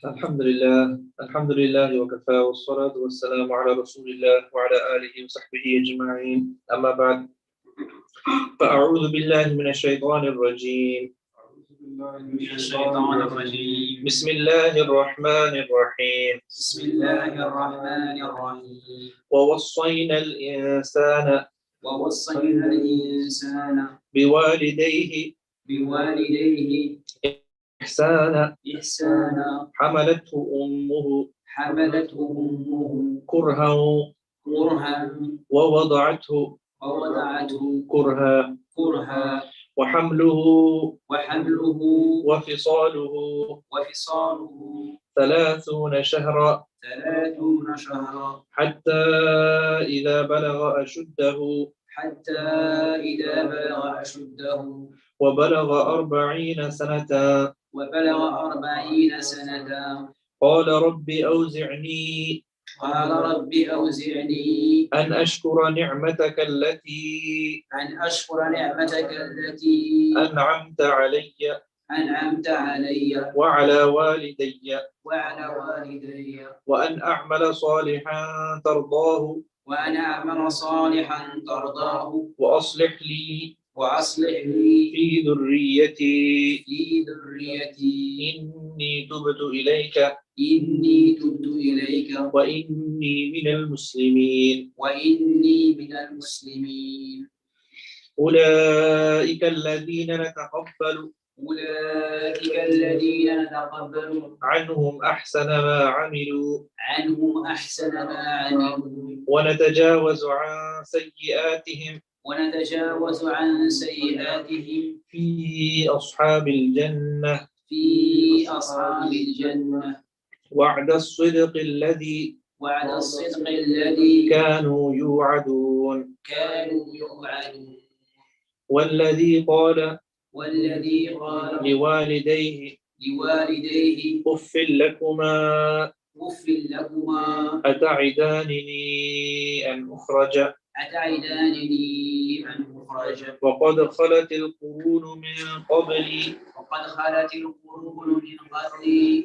الحمد لله وكفى والصلاة والسلام على رسول الله وعلى آله وصحبه أجمعين أما بعد فأعوذ بالله من الشيطان الرجيم بسم الله الرحمن الرحيم ووصينا الإنسان بوالديه إحسانا حملته أمه كرها ووضعته كرها وحمله وفصاله 30 شهرا حتى إذا بلغ أشده وبلغ 40 سنة قال رب أوزعني أن أشكر نعمتك التي أنعمت علي وعلى والدي وأن أعمل صالحا ترضاه وأصلح لي في ذريتي إني تبت إليك وإني من المسلمين أولئك الذين نتقبل عنهم أحسن ما عملوا ونتجاوز عن سيئاتهم في أصحاب الجنة وعد الصدق الذي كانوا يوعدون والذي قال لوالديه أف لكما أتعدانني أن أخرج وقد خلت القرون من قبلي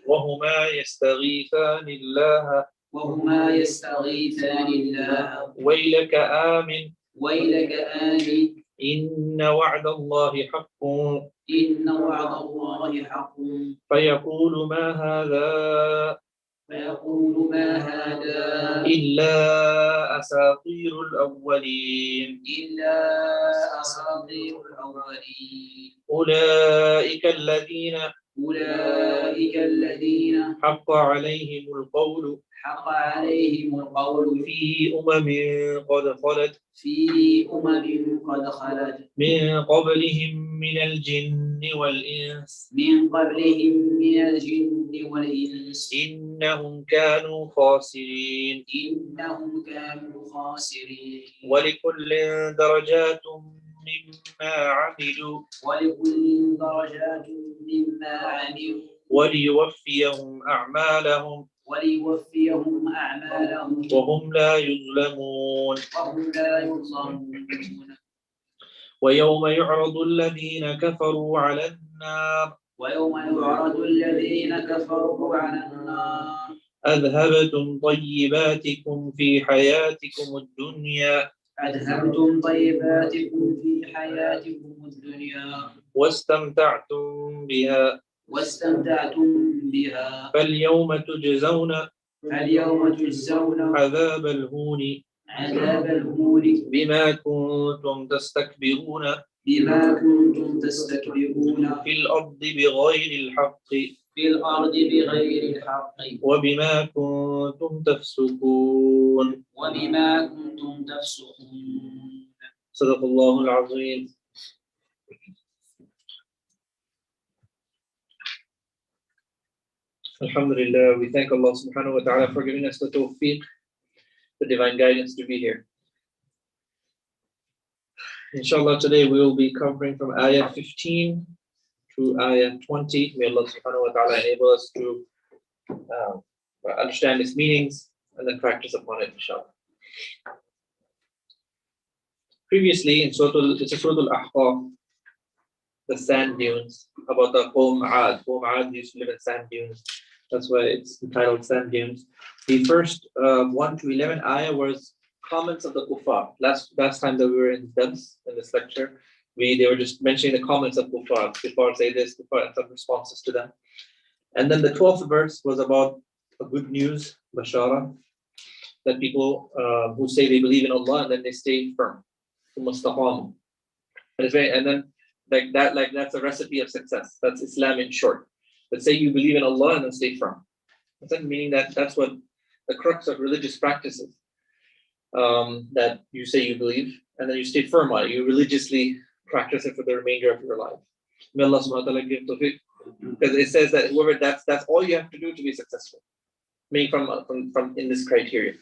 وهما يستغيثان الله ويلك آمن إن وعد الله حق فيقول ما هذا إلا أساطير الأولين أولئك الذين حق عليهم القول في قد خلت من قبلهم من الجن والإنس إنهم كانوا خاسرين ولكل درجات مما عملوا وليوفيهم أعمالهم وهم لا يظلمون ويوم يعرض الذين كفروا على النار أذهبتم طيباتكم في حياتكم الدنيا واستمتعتم بها فاليوم تجزون عذاب الهون بما كنتم تستكبرون في الأرض بغير الحق وبما كنتم تفسقون صدق الله العظيم. Alhamdulillah, we thank Allah subhanahu wa ta'ala for giving us the tawfiq, the divine guidance to be here. Inshallah, today we will be covering from ayah 15 to ayah 20. May Allah subhanahu wa ta'ala enable us to understand its meanings and then practice upon it, inshallah. Previously in Surah Al-Ahqaf, the sand dunes, about the Qawm Ad. Qawm Ad used to live in sand dunes. That's why it's entitled Sand Dunes. The first 1 to 11 ayah was comments of the kuffar. Last time that we were in this lecture, they were just mentioning the comments of kuffar. Kuffar say this, kuffar, and some responses to them. And then the 12th verse was about a good news, bashara, that people who say they believe in Allah and then they stay firm. And then that's a recipe of success. That's Islam in short. But say you believe in Allah and then stay firm. Meaning that's what the crux of religious practices. That you say you believe and then you stay firm on it. You religiously practice it for the remainder of your life. May Allah subhanahu wa ta'ala give tawfiq. Because it says that whoever that's all you have to do to be successful. Meaning from in this criteria.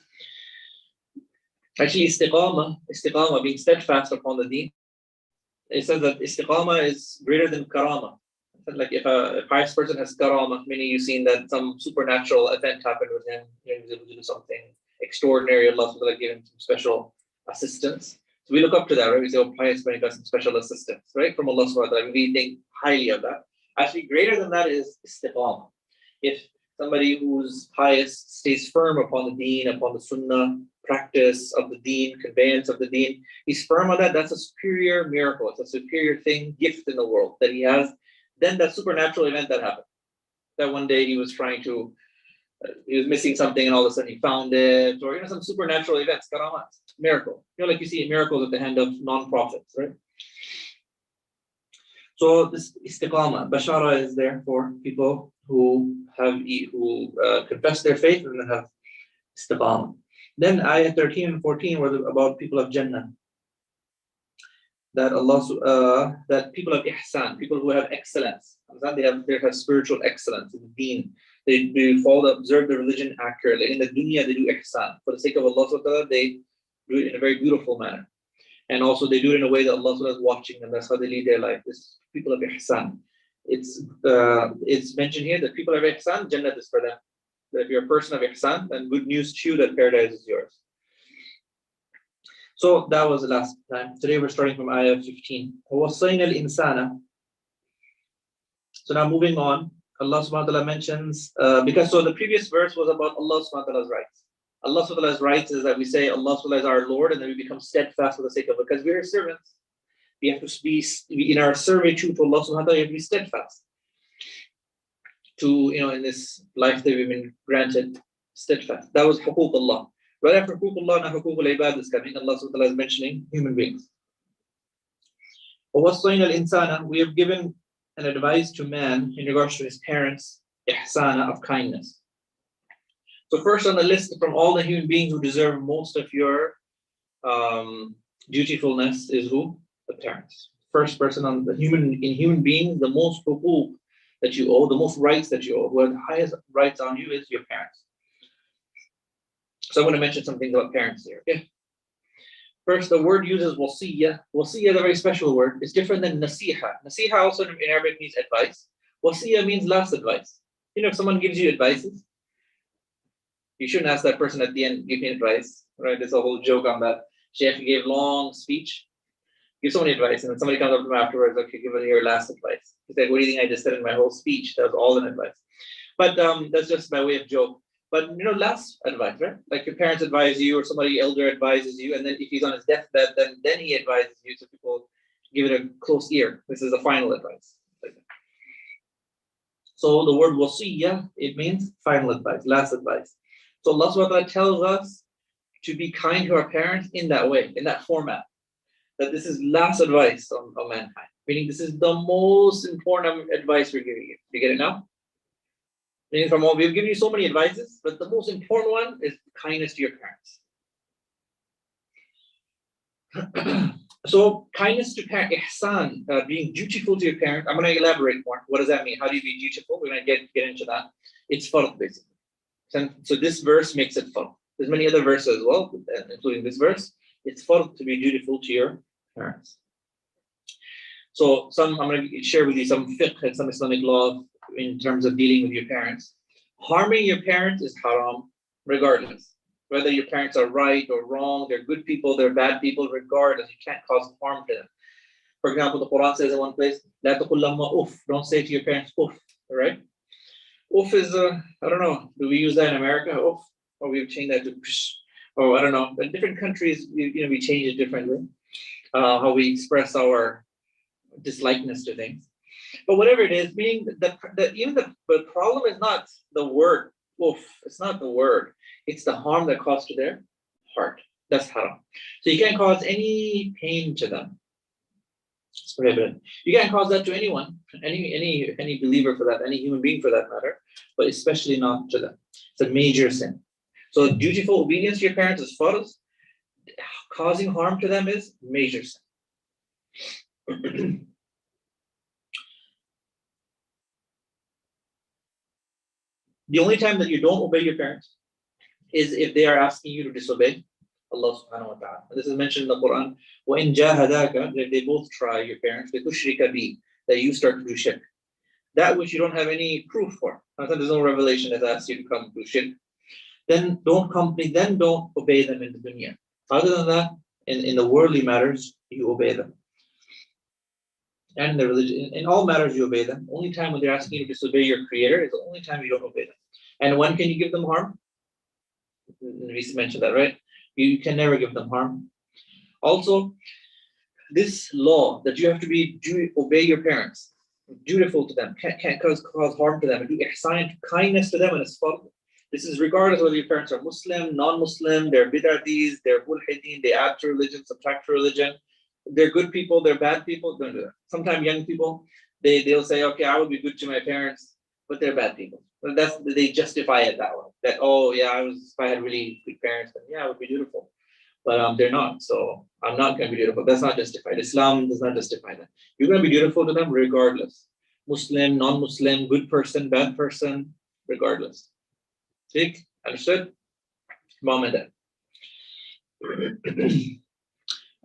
Actually, istiqama, being steadfast upon the deen. It says that istiqama is greater than karama. Like if a pious person has karama, meaning you've seen that some supernatural event happened with him, he was able to do something extraordinary, Allah subhanahu gave him some special assistance. So we look up to that, right? We say, oh, pious man got some special assistance, right? From Allah subhanahu wa ta'ala. We think highly of that. Actually, greater than that is istiqama. If somebody who's pious stays firm upon the deen, upon the sunnah, practice of the deen, conveyance of the deen, he's firm on that, that's a superior miracle. It's a superior thing, gift in the world that he has. Then that supernatural event that happened. That one day he was he was missing something and all of a sudden he found it, or some supernatural events, karamat, miracle. Like you see miracles at the hand of non-prophets, right? So this istiqama, bashara is there for people who confess their faith and then have istiqama. Then ayah 13 and 14 were about people of Jannah. That that people of ihsan, people who have excellence. They have spiritual excellence in the deen. They observe the religion accurately. In the dunya, they do ihsan. For the sake of Allah, they do it in a very beautiful manner. And also they do it in a way that Allah is watching them. That's how they lead their life. This people of ihsan. It's mentioned here that people of ihsan, Jannah is for them. That if you're a person of ihsan, then good news to you that paradise is yours. So that was the last time. Today we're starting from ayah 15. وَوَصَّيْنَا الْإِنسَانَ. So now moving on, Allah subhanahu wa ta'ala mentions, because the previous verse was about Allah subhanahu wa ta'ala's rights. Allah subhanahu wa ta'ala's rights is that we say Allah subhanahu wa ta'ala is our Lord and then we become steadfast for the sake of it. Because we are servants. We have to be in our servitude to Allah subhanahu wa ta'ala, we have to be steadfast. In this life that we've been granted, steadfast. That was huquq Allah. Right after huquq Allah, now huquq al-ibad is coming. Allah subhanahu wa ta'ala is mentioning human beings. وَوَصَّيْنَا الْإِنسَانَ. We have given an advice to man in regards to his parents, ihsana, of kindness. So first on the list from all the human beings who deserve most of your dutifulness is who? The parents. First person in human beings, the most huquq that you owe, the most rights that you owe, who have the highest rights on you is your parents. So I'm going to mention some things about parents here. Okay. First, the word uses wasiyya. Wasiyya is a very special word. It's different than nasiha. Nasiha also in Arabic means advice. Wasiyya means last advice. If someone gives you advices, you shouldn't ask that person at the end, give me advice. Right? There's a whole joke on that. Sheikh gave long speech, give somebody advice, and then somebody comes up to him afterwards, okay, give me your last advice. He said, what do you think I just said in my whole speech? That was all an advice. But that's just by way of joke. But last advice, right? Like your parents advise you, or somebody elder advises you, and then if he's on his deathbed, then he advises you. So people give it a close ear. This is the final advice. So the word wasiyya, it means final advice, last advice. So Allah subhanahu wa ta'ala tells us to be kind to our parents in that way, in that format. That this is last advice on mankind. Meaning this is the most important advice we're giving you. You get it now? Meaning we've given you so many advices, but the most important one is kindness to your parents. So kindness to parents, ihsan, being dutiful to your parents. I'm going to elaborate more. What does that mean? How do you be dutiful? We're going to get into that. It's fard, basically. So this verse makes it fard. There's many other verses as well, including this verse. It's fard to be dutiful to your parents. So I'm going to share with you some fiqh and some Islamic law in terms of dealing with your parents. Harming your parents is haram, regardless. Whether your parents are right or wrong, they're good people, they're bad people, regardless, you can't cause harm to them. For example, the Quran says in one place, "La taqul lahuma uff," don't say to your parents uff, right? Oof is, I don't know, do we use that in America? Oof, or we've changed that to psh, or I don't know. But different countries, we change it differently. How we express our dislikeness to things. But whatever it is, meaning that the problem is not the word, oof, it's not the word. It's the harm that caused to their heart. That's haram. So you can't cause any pain to them. It's prohibited. You can't cause that to anyone, any believer for that, any human being for that matter, but especially not to them. It's a major sin. So dutiful obedience to your parents is farz. Causing harm to them is major sin. The only time that you don't obey your parents is if they are asking you to disobey Allah subhanahu wa ta'ala. This is mentioned in the Quran. وَإِن جَاهَدَاكَ, if they both try, your parents, لِتُشْرِكَ بِي, that you start to do shirk. That which you don't have any proof for. There's no revelation that asks you to come to shirk. Then don't obey them in the dunya. Other than that, in the worldly matters, you obey them. And in the religion, in all matters you obey them. Only time when they're asking you to disobey your creator is the only time you don't obey them. And when can you give them harm? We mentioned that, right? You can never give them harm. Also, this law that you have to obey your parents, dutiful to them, can't cause harm to them, and do ihsan, kindness to them, and it's fard. This is regardless whether your parents are Muslim, non-Muslim, they're bid'atis, they're mulhideen, they add to religion, subtract to religion. They're good people, they're bad people, don't do that. Sometimes young people, they'll say, okay, I will be good to my parents, but they're bad people. They justify it that way. That, oh yeah, if I had really good parents, then yeah, I would be dutiful. But they're not, so I'm not going to be dutiful. That's not justified. Islam does not justify that. You're going to be dutiful to them regardless. Muslim, non-Muslim, good person, bad person, regardless. See? Understood? Mom and dad.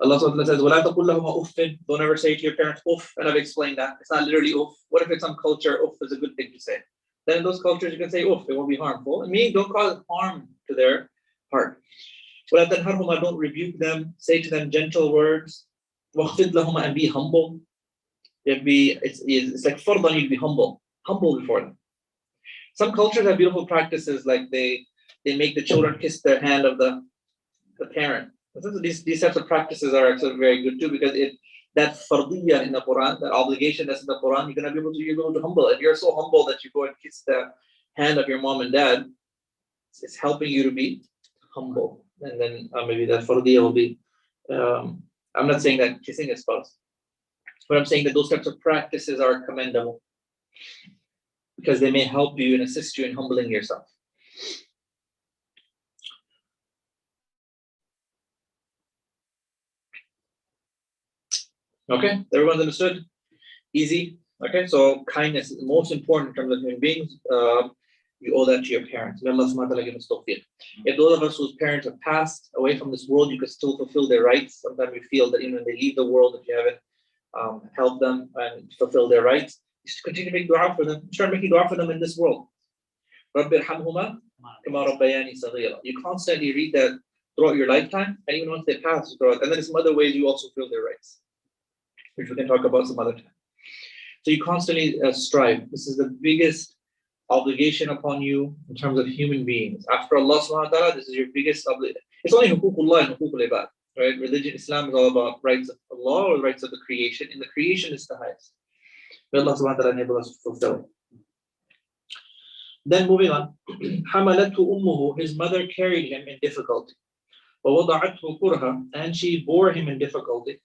Allah says, وَلَا تَقُلْ لَهُمَا أُفٍّ. Don't ever say to your parents, uff, and I've explained that. It's not literally uff. What if it's some culture, uff is a good thing to say? Then in those cultures you can say uff, it won't be harmful. And meaning don't cause harm to their heart. وَلَا تَنْهَرْهُمَا. Don't rebuke them. Say to them gentle words. وَخْفِضْ لَهُمَا. And be humble. It's like fard on you to be humble. Humble before them. Some cultures have beautiful practices, like they make the children kiss the hand of the parent. These types of practices are actually very good too, because that fardiyya in the Quran, that obligation that's in the Quran, you're gonna be able to humble. If you're so humble that you go and kiss the hand of your mom and dad, it's helping you to be humble. And then maybe that fardiyya will be. I'm not saying that kissing is false, but I'm saying that those types of practices are commendable because they may help you and assist you in humbling yourself. Okay, everyone's understood? Easy. Okay, so kindness is the most important in terms of human beings. You owe that to your parents. May Allah subhanahu wa ta'ala give us tawfiq. If those of us whose parents have passed away from this world, you could still fulfill their rights. Sometimes we feel that even when they leave the world, that you haven't helped them and fulfill their rights, you should continue to make dua for them. Start making dua for them in this world. رَبِّ ارْحَمْهُمَا كَمَا رَبَّيَانِي صَغِيرًا. You constantly read that throughout your lifetime, and even once they pass, and then there's some other ways you also fulfill their rights, which we can talk about some other time. So you constantly strive. This is the biggest obligation upon you in terms of human beings. After Allah subhanahu wa ta'ala, this is your biggest obligation. It's only huququllah and huququl ibad, right? Religion, Islam is all about rights of Allah or rights of the creation. In the creation, it's the highest. May Allah subhanahu wa ta'ala enable us to fulfill it. Then moving on, حَمَلَتْهُ أُمُّهُ. His mother carried him in difficulty. وَوَضَعَتْهُ كُرْهًا. And she bore him in difficulty.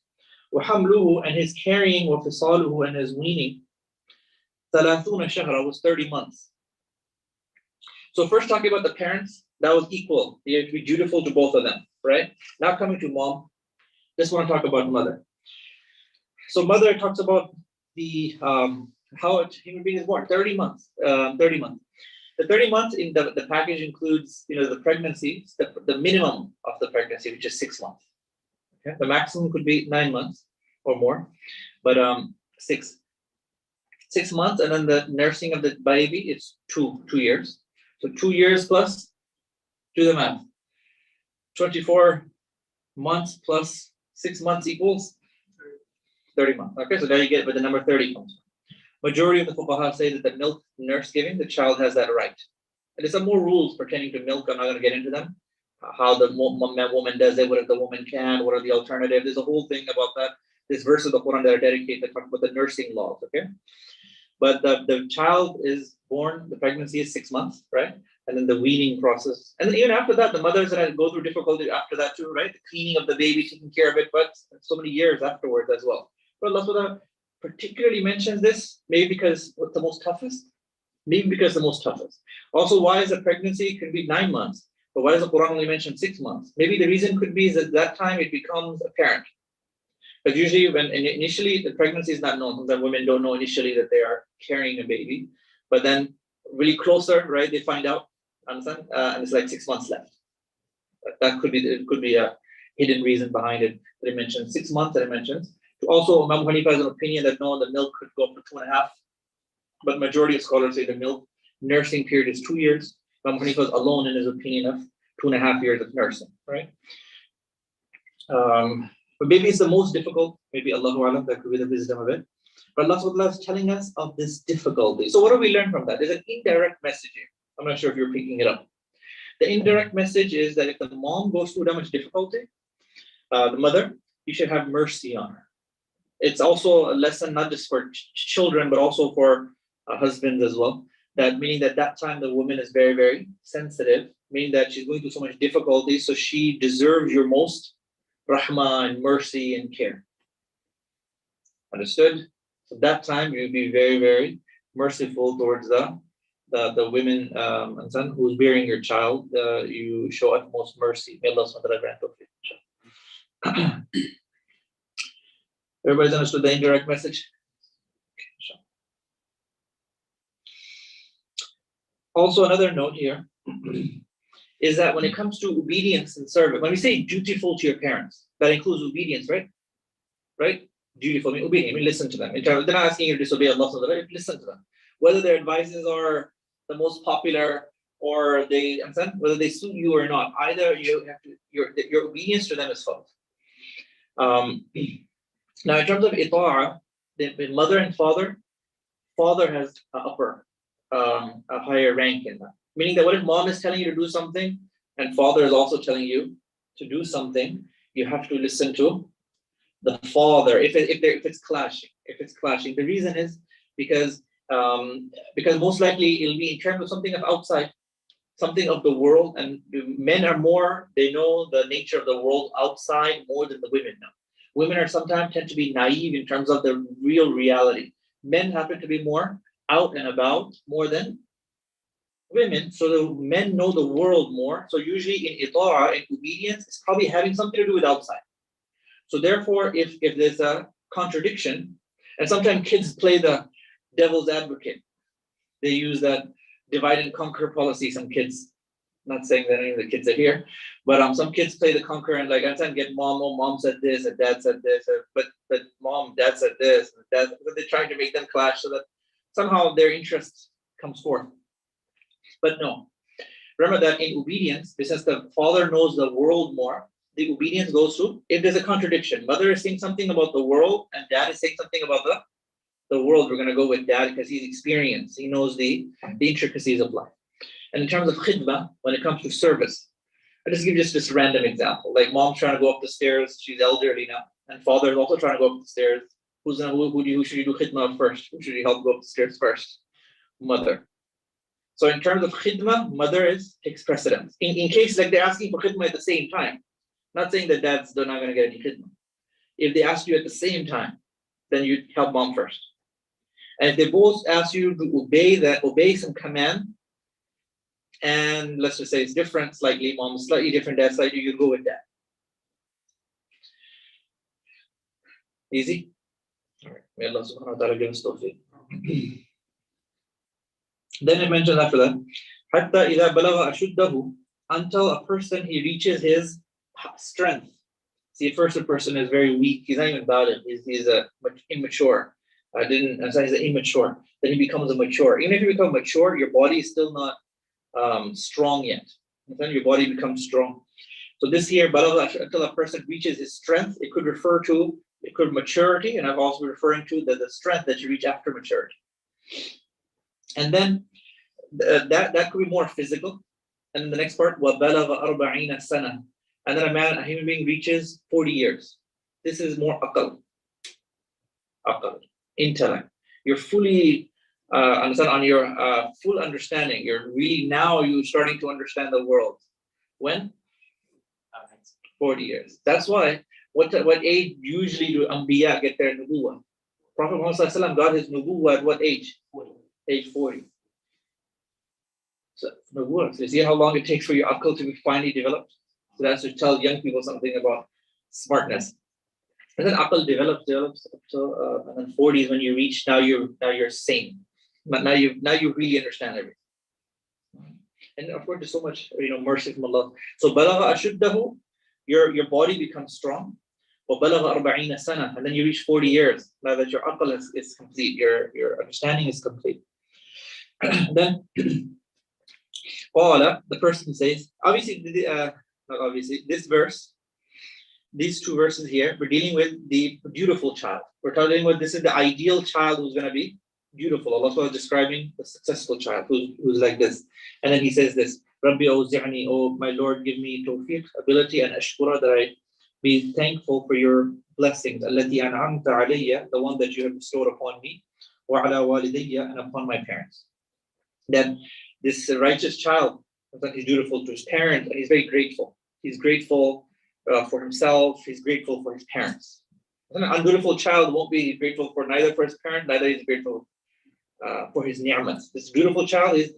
وَحَمْلُهُ. And his carrying, وَفِصَالُهُ. And his weaning, 30 شهرا, was 30 months. So first talking about the parents, that was equal. You have to be dutiful to both of them, right? Now coming to mom, just want to talk about mother. So mother talks about the how a human being is born. 30 months. 30 months. The 30 months in the package includes, the pregnancy, the minimum of the pregnancy, which is 6 months. Okay? The maximum could be 9 months or more, but 6 months, and then the nursing of the baby is 2 years. So 2 years plus, do the math. 24 months plus 6 months equals 30 months. Okay, so there you get where the number 30 comes from. Majority of the fuqaha say that the milk nurse giving, the child has that right. And there's some more rules pertaining to milk. I'm not going to get into them. How the woman does it, what if the woman can, what are the alternatives. There's a whole thing about that. This verse of the Quran that are dedicated to talk about the nursing laws, okay? But the child is born, the pregnancy is 6 months, right? And then the weaning process. And then even after that, the mothers that go through difficulty after that too, right? The cleaning of the baby, taking care of it, but so many years afterwards as well. But Allah Subhanahu particularly mentions this, maybe because what's the most toughest? Maybe because the most toughest. Also, why is a pregnancy could be 9 months, but why does the Quran only mention 6 months? Maybe the reason could be is that that time it becomes apparent. But usually when initially the pregnancy is not known, sometimes women don't know initially that they are carrying a baby, but then really closer, right, they find out, understand? And it's like 6 months left. That could be, it could be a hidden reason behind it. That it mentions 6 months that it mentions. Also, Imam Hanifa has an opinion that no, the milk could go up to 2.5, but majority of scholars say the milk nursing period is 2 years. Imam Hanifa is alone in his opinion of 2.5 years of nursing, right? But maybe it's the most difficult, maybe Allahu Alam, that could be the wisdom of it. But Allah is telling us of this difficulty. So what do we learn from that? There's an indirect message here. I'm not sure if you're picking it up. The indirect message is that if the mom goes through that much difficulty, the mother, you should have mercy on her. It's also a lesson not just for children, but also for husbands as well. That meaning that time the woman is very, very sensitive, meaning that she's going through so much difficulty, so she deserves your most rahmah and mercy and care. Understood? So that time you'll be very, very merciful towards the women and son who's bearing your child. You show utmost mercy. May Allah SWT grant tawfiq. Everybody's understood the indirect message? Also, another note here is that when it comes to obedience and service, when we say dutiful to your parents, that includes obedience, right? Right? Dutiful, I mean obedient, I mean listen to them. They're not asking you to disobey Allah, listen to them. Whether their advices are the most popular or whether they suit you or not, either you have to, your obedience to them is false. Now, in terms of ita'ah, the mother and father has a higher rank in that. Meaning that what if mom is telling you to do something and father is also telling you to do something, you have to listen to the father if it's clashing. The reason is because most likely it'll be in terms of something of outside, something of the world, and men are more, they know the nature of the world outside more than the women know. Women are sometimes tend to be naive in terms of the real reality. Men happen to be more out and about more than women, so the men know the world more. So usually in ita'ah, in obedience, it's probably having something to do with outside. So therefore, if there's a contradiction, and sometimes kids play the devil's advocate, they use that divide and conquer policy. Some kids, not saying that any of the kids are here, but some kids play the conquer and like I'm trying to get mom said this and dad said this, but dad said this, and dad, but they're trying to make them clash so that somehow their interest comes forth. But no, remember that in obedience, since the father knows the world more, the obedience goes to if there's a contradiction. Mother is saying something about the world and dad is saying something about the world. We're going to go with dad because he's experienced. He knows the intricacies of life. And in terms of khidmah, when it comes to service, I'll just give this random example. Like mom's trying to go up the stairs, she's elderly now, and father is also trying to go up the stairs. Who should you do khidmah first? Who should you help go up the stairs first? Mother. So in terms of khidmah, mother takes precedence. In case like they're asking for khidmah at the same time, not saying that they're not going to get any khidmah. If they ask you at the same time, then you help mom first. And if they both ask you to obey some command, and let's just say it's different slightly, mom is slightly different, dad slightly, you go with that. Easy? All right. May Allah subhanahu wa ta'ala give us tawfiq. Then it mentions after that, Hatta idha balagha ashuddahu, until a person he reaches his strength. See, at first a person is very weak, he's not even about it, he's immature. He's immature. Then he becomes a mature. Even if you become mature, your body is still not strong yet. Then your body becomes strong. So this here, balagha, until a person reaches his strength, it could refer to maturity, and I've also been referring to the strength that you reach after maturity. And then that could be more physical. And the next part, وَبَلَغَ أَرْبَعِينَ سَنَةً. And then a human being reaches 40 years. This is more aqal, intellect. You're fully understand on your full understanding. You're starting to understand the world. When? 40 years. That's why what age usually do Anbiya get their nubuwwah? Prophet Muhammad got his nubuwwah at what age? 40. Age 40. So nubuwwah. So you see how long it takes for your aql to be finally developed? So that's to tell young people something about smartness. And then aql develops up to and then 40 is when you reach now you're sane. But now you really understand everything. And of course there's so much mercy from Allah. So balagha ashuddahu, your body becomes strong. وَبَلَغَ أَرْبَعِينَ سَنَةً, and then you reach 40 years. Now that your aql is complete, your understanding is complete. Then the person says, not obviously, this verse, these two verses here, we're dealing with the beautiful child. We're talking about this is the ideal child who's going to be beautiful. Allah is describing the successful child who's like this. And then he says this, Rabbi awzi'ni, oh my Lord, give me tawfiq, ability, and ashkura, that I be thankful for your blessings, التي أنعمت علي, the one that you have bestowed upon me, وعلى والدي, and upon my parents. Then this righteous child, he's dutiful to his parents, and he's very grateful. He's grateful for himself. He's grateful for his parents. An undutiful child won't be grateful for neither for his parent, neither is grateful for his ni'mas. This beautiful child is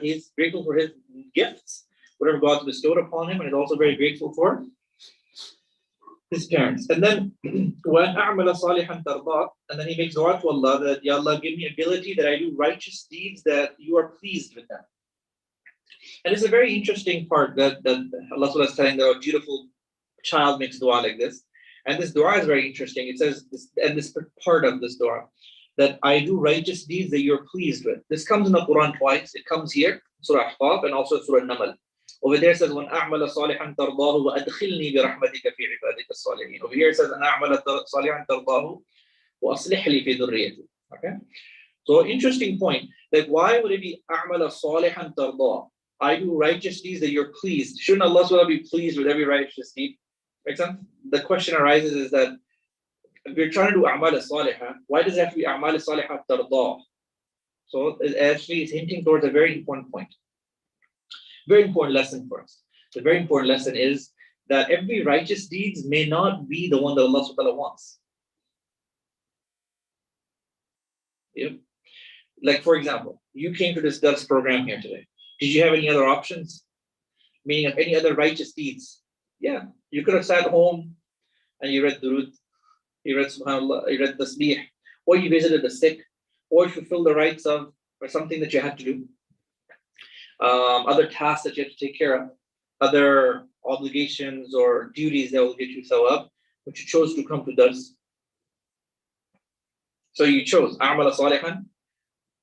he's grateful for his gifts, whatever God bestowed upon him, and is also very grateful for his parents. And then when أعمل صالحا ترضاه, and then he makes dua to Allah that, Ya Allah, give me ability that I do righteous deeds that you are pleased with them. And it's a very interesting part that Allah is telling that a beautiful child makes dua like this. And this dua is very interesting. It says, this part of this dua, that I do righteous deeds that you're pleased with. This comes in the Quran twice. It comes here, Surah Al-Ahqaf, and also Surah Al-Naml. Over there it says, وَأَنْ أَعْمَلَ صَالِحًا تَرْضَاهُ وَأَدْخِلْنِي بِرَحْمَتِكَ فِي عِبَادِكَ الصَّالِحِينَ. Over here it says, أَنْ أَعْمَلَ صَالِحًا تَرْضَاهُ وَأَصْلِحْ لِي فِي ذُرِّيَّتِي. Okay? So interesting point, that why would it be أَعْمَلَ صَالِحًا تَرْضَاهُ? I do righteous deeds that you're pleased. Shouldn't Allah be pleased with every righteous deed? Make sense? The question arises is that if you're trying to do أعمال صالحة, why does it have to be أعمال صالحة ترضاه? So it actually is hinting towards a very important point. Very important lesson for us. The very important lesson is that every righteous deeds may not be the one that Allah subhanahu wa ta'ala wants. Yeah. Like for example, you came to this Dars program here today. Did you have any other options? Meaning of any other righteous deeds? Yeah. You could have sat home and you read Durud, you read Subhanallah, you read Tasbih, or you visited the sick, or you fulfilled the rights of or something that you had to do. Other tasks that you have to take care of, other obligations or duties that will get you thawab, but you chose to come to Dars. So you chose أعمل صالحا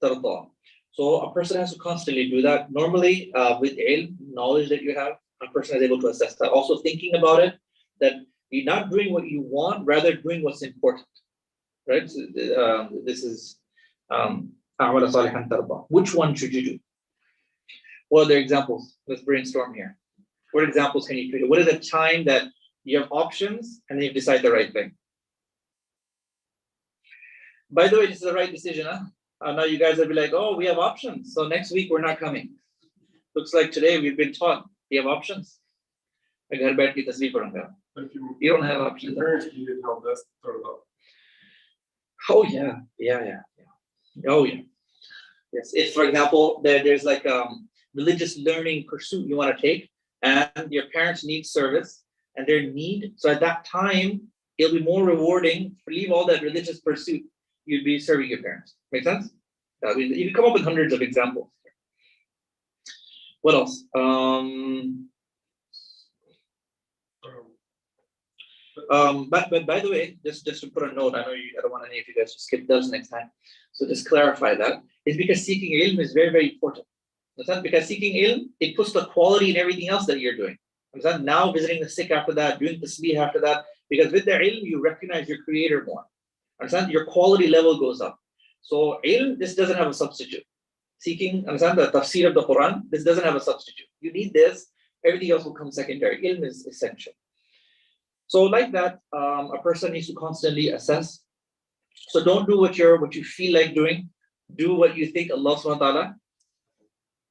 ترضاه. So a person has to constantly do that. Normally, with ilm, knowledge that you have, a person is able to assess that. Also thinking about it, that you're not doing what you want, rather doing what's important. Right? So, this is أعمل صالحا ترضاه. Which one should you do? What are the examples? Let's brainstorm here. What examples can you create? What is the time that you have options and then you decide the right thing? By the way, this is the right decision, huh? Now you guys will be like, oh, we have options. So next week we're not coming. Looks like today we've been taught we have options. You don't have options. Oh yeah. Oh yeah. Yes. If for example there's like religious learning pursuit you want to take, and your parents need service and their need, so at that time it'll be more rewarding to leave all that religious pursuit. You'd be serving your parents. Make sense? You can come up with hundreds of examples. What else? But by the way, just to put a note, I don't want any of you guys to skip those next time. So just clarify that. It's because seeking ilm is very, very important. Because seeking ilm, it puts the quality in everything else that you're doing. Now visiting the sick after that, doing tasbih after that, because with the ilm, you recognize your creator more. Understand? Your quality level goes up. So ilm, this doesn't have a substitute. seeking, understand the tafsir of the Quran, this doesn't have a substitute. You need this, everything else will come secondary. Ilm is essential. So like that, a person needs to constantly assess. So don't do what you feel like doing. Do what you think Allah subhanahu wa ta'ala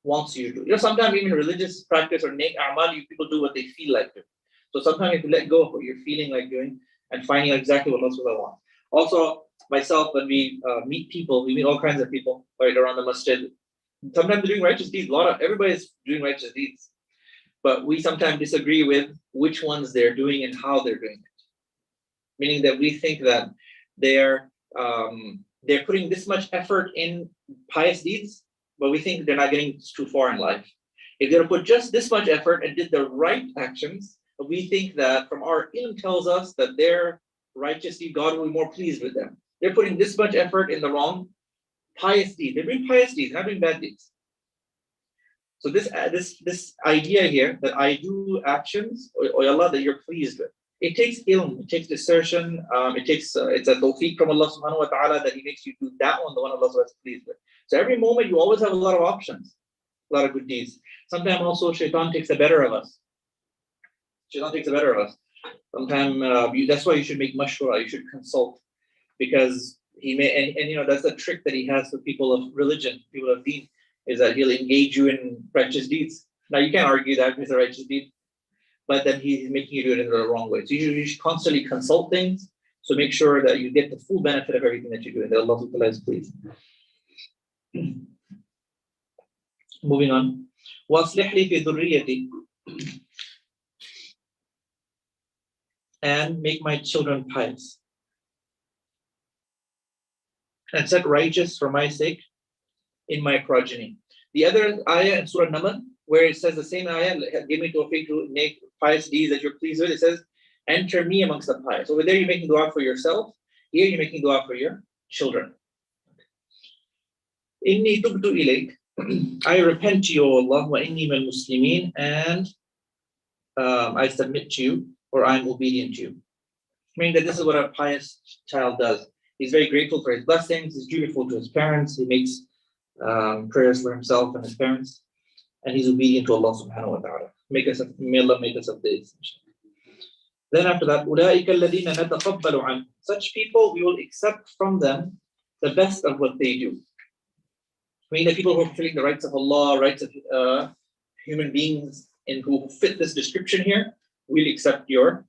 wants you to do. You know, sometimes even religious practice or a'mal, people do what they feel like doing. So sometimes you have to let go of what you're feeling like doing and finding out exactly what Allah subhanahu wa ta'ala wants. Also, myself, when we meet people, we meet all kinds of people right around the masjid. Sometimes they're doing righteous deeds. Everybody's doing righteous deeds. But we sometimes disagree with which ones they're doing and how they're doing it. Meaning that we think that they're putting this much effort in pious deeds, but we think they're not getting too far in life. If they're put just this much effort and did the right actions, we think that from our ilm tells us that their righteous deed, God will be more pleased with them. They're putting this much effort in the wrong pious deed. They're doing pious deeds, not doing bad deeds. So this idea here that I do actions, or Allah, that you're pleased with. It takes ilm, it takes discernment, it's a tawfiq from Allah subhanahu wa ta'ala that He makes you do that one, the one Allah is pleased with. So every moment you always have a lot of options, a lot of good deeds. Sometimes also shaitan takes the better of us. Sometimes that's why you should make mashwara, you should consult, because he may, and you know, that's the trick that he has for people of religion, people of deen, is that he'll engage you in righteous deeds. Now you can't argue that it's a righteous deed, but then he's making you do it in the wrong way. So you should constantly consult things, so make sure that you get the full benefit of everything that you do, and that Allah is pleased. Moving on. وَأَصْلِحْ لِي فِي ذُرِّيَّتِي, and make my children pious, and set righteous for my sake in my progeny. The other ayah in Surah Naml, where it says the same ayah, give me tawfiq to make pious deeds that you're pleased with, it says, enter me amongst the pious. Over there you're making dua for yourself, here you're making dua for your children. Inni tubtu ilayk, I repent to you, O Allah, wa inni minal muslimin, and I submit to you, or I'm obedient to you. Meaning that this is what a pious child does. He's very grateful for his blessings, he's dutiful to his parents, he makes prayers for himself and his parents, and he's obedient to Allah subhanahu wa ta'ala. May Allah make us of this. Then after that, أُولَٰئِكَ الَّذِينَ نَتَقَبَّلُ عَنْهُمْ, such people, we will accept from them the best of what they do. Meaning the people who are fulfilling the rights of Allah, rights of human beings, and who fit this description here, we'll accept your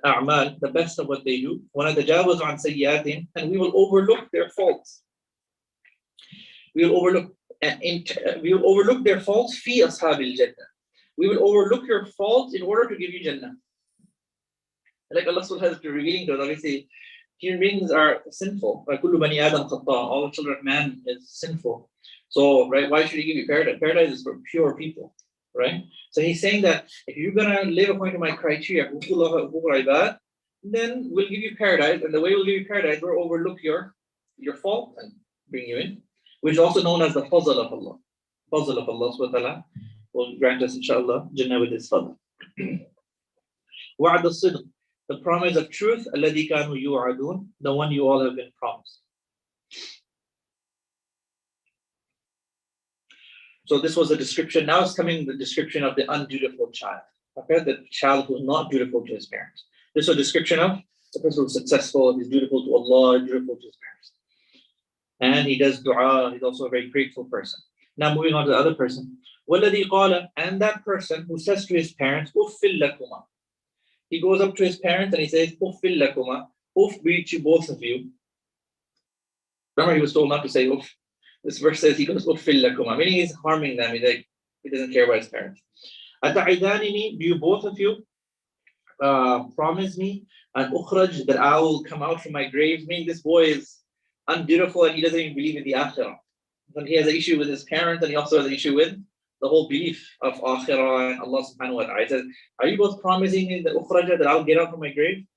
a'mal, the best of what they do. وَنَتَجَاوَزُ عَنْ سَيِّئَاتِهِمْ, and we will overlook their faults. We will overlook their faults fi ashabil jannah. We will overlook your faults in order to give you Jannah. Like Allah subhanahu wa ta'ala is revealing to us, obviously, human beings are sinful. Kullu bani Adam khata, all the children of man is sinful. So, right, why should He give you paradise? Paradise is for pure people, right? So He's saying that if you're gonna live according to my criteria, then we'll give you paradise, and the way we'll give you paradise, we'll overlook your fault and bring you in, which is also known as the fazl of Allah. Fazl of Allah subhanahu wa ta'ala will grant us, inshallah, Jannah with His fadl. Wa'ad al-sidq, the promise of truth, alladhi kanu yu'adun, the one you all have been promised. So this was a description. Now it's coming the description of the undutiful child. Okay, the child who is not dutiful to his parents. This is a description of the person who is successful, he's dutiful to Allah, dutiful to his parents. And he does dua, he's also a very grateful person. Now moving on to the other person. وَالَّذِي قَالَ, and that person who says to his parents, أُفِّلْ لَكُمَا. He goes up to his parents and he says, أُفِّلْ لَكُمَا, Uf be to both of you. Remember, he was told not to say Uf. This verse says he goes, Uffil lakuma, meaning he's harming them. He doesn't care about his parents. Ata'idanini, do you both of you promise me an ukhraj, that I will come out from my grave? Meaning this boy is undutiful and he doesn't even believe in the akhirah. And he has an issue with his parents, and he also has an issue with the whole belief of akhirah and Allah subhanahu wa ta'ala. He says, are you both promising in the ukhraj that I'll get out from my grave?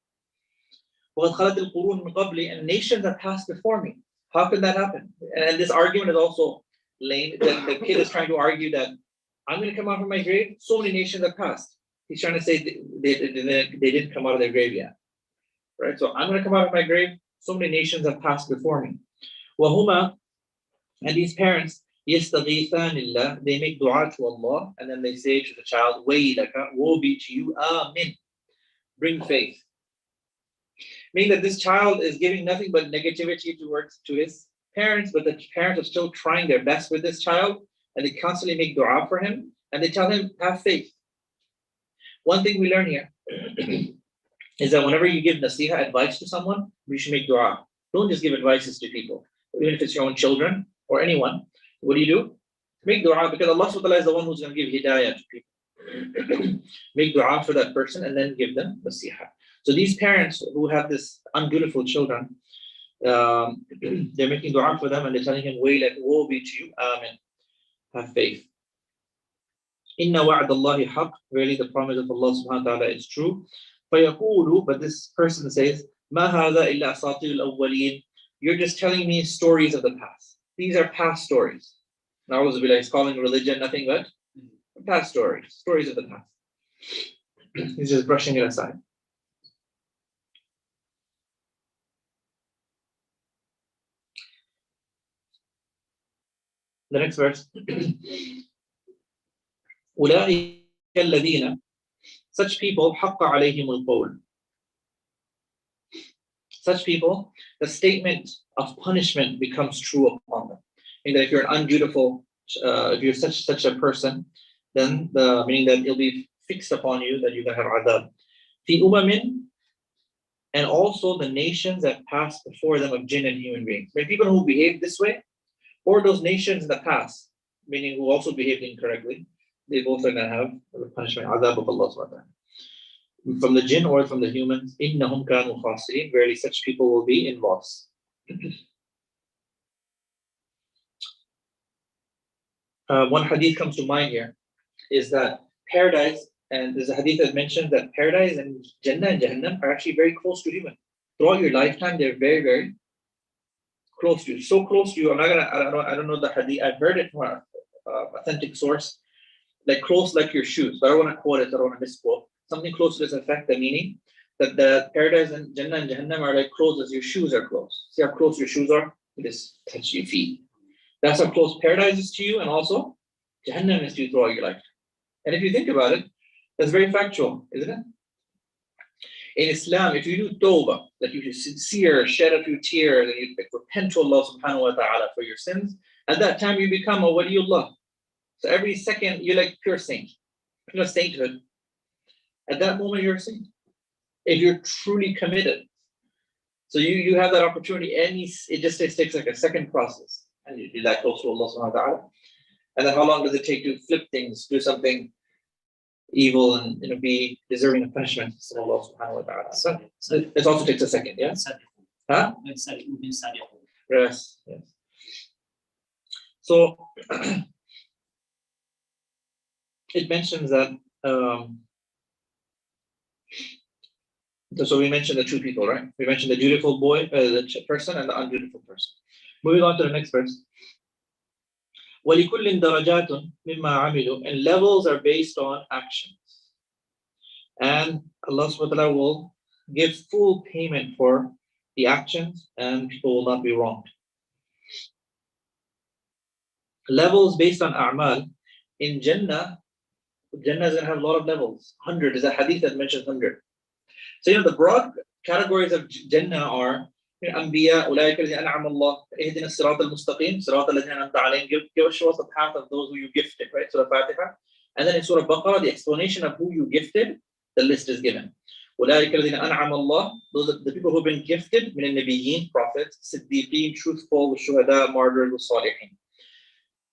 وَقَدْ خَلَتِ الْقُرُونَ مِنْ قَبْلِ, and nations have passed before me. How can that happen? And this argument is also lame. The kid is trying to argue that I'm going to come out from my grave. So many nations have passed. He's trying to say they didn't come out of their grave yet. Right? So I'm going to come out of my grave. So many nations have passed before me. وَهُمَا And these parents, يَسْتَغِيثَانِ اللَّهِ, they make dua to Allah, and then they say to the child, وَيْلَكَ, woe be to you, Amin, bring faith. Meaning that this child is giving nothing but negativity to his parents, but the parents are still trying their best with this child, and they constantly make dua for him, and they tell him, have faith. One thing we learn here is that whenever you give nasiha, advice to someone, we should make dua. Don't just give advices to people, even if it's your own children or anyone. What do? Make dua, because Allah subhanahu wa ta'ala is the one who's going to give hidayah to people. Make dua for that person and then give them nasiha. So these parents who have this undutiful children, they're making dua for them and they're telling him, woe be to you, Amen. Have faith. Inna wa'ad Allahi haq, really the promise of Allah subhanahu wa ta'ala is true. فَيَقُولُ, but this person says, مَا هَذَا إِلَّا أَسَاطِيرُ الْأَوَّلِينَ, you're just telling me stories of the past. These are past stories. Now, he's calling religion nothing but past stories of the past. He's just brushing it aside. The next verse. أُولَٰئِكَ الَّذِينَ, such people, حَقَّ عَلَيْهِمُ الْقَوْلُ. Such people, the statement of punishment becomes true upon them. Meaning that if you're an undutiful, if you're such a person, then meaning that it'll be fixed upon you that you're going to have adab. فِي أُمَمٍ, and also the nations that passed before them of jinn and human beings. When people who behave this way, or those nations in the past, meaning who also behaved incorrectly, they both are going to have the punishment, adab of Allah subhanahu wa ta'ala. From the jinn or from the humans, إِنَّهُمْ كَانُوا خَاسِرِينَ, verily such people will be in loss. One hadith comes to mind here, is that paradise, and there's a hadith that mentions that paradise and Jannah and Jahannam are actually very close to human. Throughout your lifetime, they're very, very close to you. So close to you, I don't know the hadith, I've heard it from an authentic source, like close like your shoes, but I don't want to quote it, I don't want to misquote. Something close to this effect, the meaning that the paradise and Jannah and Jahannam are like close as your shoes are close. See how close your shoes are? You just touch your feet. That's how close paradise is to you, and also Jahannam is to you throughout your life. And if you think about it, that's very factual, isn't it? In Islam, if you do tawbah, that you sincere, shed a few tears, and you repent to Allah subhanahu wa ta'ala for your sins, at that time you become a waliullah. So every second you're like pure saint, pure sainthood. At that moment you're a saint. If you're truly committed. So you have that opportunity, it just takes like a second process. And you do that close to Allah subhanahu wa ta'ala. And then how long does it take to flip things, do something evil and be deserving of punishment from Allah subhanahu wa ta'ala? So it also takes a second, yeah? Huh? Yes, yes. So it mentions that so we mentioned the two people, right? We mentioned the dutiful boy, the person, and the undutiful person. Moving on to the next verse. وَلِكُلٍّ دَرَجَاتٌ مِمَّا عَمِلُوا, and levels are based on actions. And Allah subhanahu wa ta'ala will give full payment for the actions, and people will not be wronged. Levels based on a'mal. In Jannah is going to have a lot of levels. 100 is a hadith that mentions 100. So the broad categories of Jannah are Anbiya, أولئك الذين أنعم الله, اهدنا الصراط المستقيم, صراط الذين أنعمت عليهم. Give us the path of those who you gifted, right? Surah Fatiha. And then in Surah Baqarah, the explanation of who you gifted, the list is given. أولئك الذين أنعم الله, those are the people who have been gifted, من النبيين, prophets, صديقين, truthful, والشهداء, martyrs, والصالحين.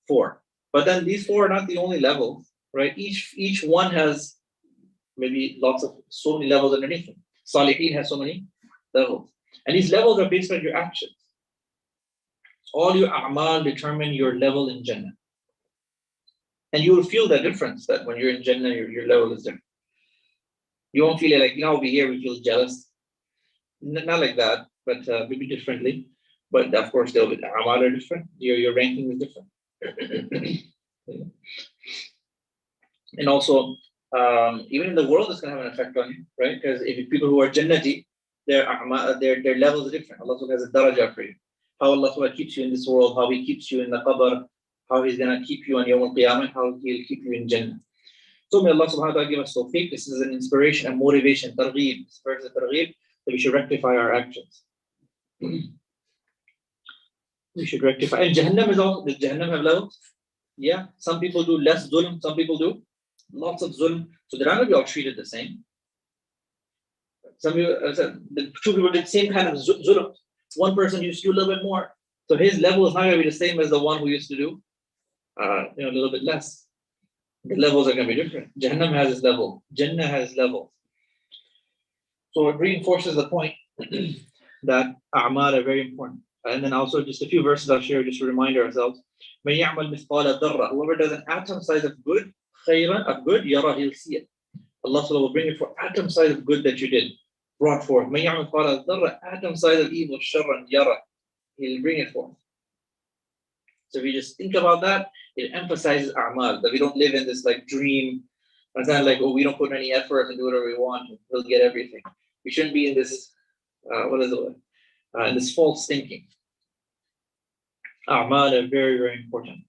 4. But then these 4 are not the only levels, right? Each one has maybe so many levels underneath them. Salihin has so many levels. And these levels are based on your actions. All your a'mal determine your level in Jannah. And you will feel the difference that when you're in Jannah, your level is different. You won't feel it like, over here we feel jealous. Not like that, but maybe differently. But of course, the a'mal are different. Your ranking is different. And also, even in the world, it's going to have an effect on you, right? Because if people who are Jannati, their levels are different. Allah has a daraja for you. how Allah Subhanahu keeps you in this world, how He keeps you in the qabr, how He's going to keep you on Yawm al-Qiyamah, how He'll keep you in Jannah. So may Allah Subhanahu wa Ta'ala give us tawfiq. This is an inspiration and motivation, targheeb, this verse is targheeb, that we should rectify our actions. We should rectify. And Jahannam is also, does Jahannam have levels? Yeah, some people do less zulm, some people do lots of zulm. So they're not going to be all treated the same. Some people, the two people did the same kind of zulm. One person used to do a little bit more. So his level is not going to be the same as the one who used to do a little bit less. The levels are going to be different. Jahannam has its level. Jannah has levels. So it reinforces the point that a'mal are very important. And then also just a few verses I'll share just to remind ourselves. مَن يَعْمَلْ مِثْقَالَ ذَرَّةٍ Whoever does an atom size of good, خَيْرًا, of good, يَرَى, he'll see it. Allah will bring it for atom size of good that you did, brought forth. مَن يَعْمَلْ مِثْقَالَ ذَرَّةٍ atom size of evil, شَرًّا, يَرَى, he'll bring it forth. So if you just think about that, it emphasizes a'mal, that we don't live in this like dream. It's not like, oh, we don't put any effort and do whatever we want, we'll get everything. We shouldn't be in this, in this false thinking. A'mal are very, very important.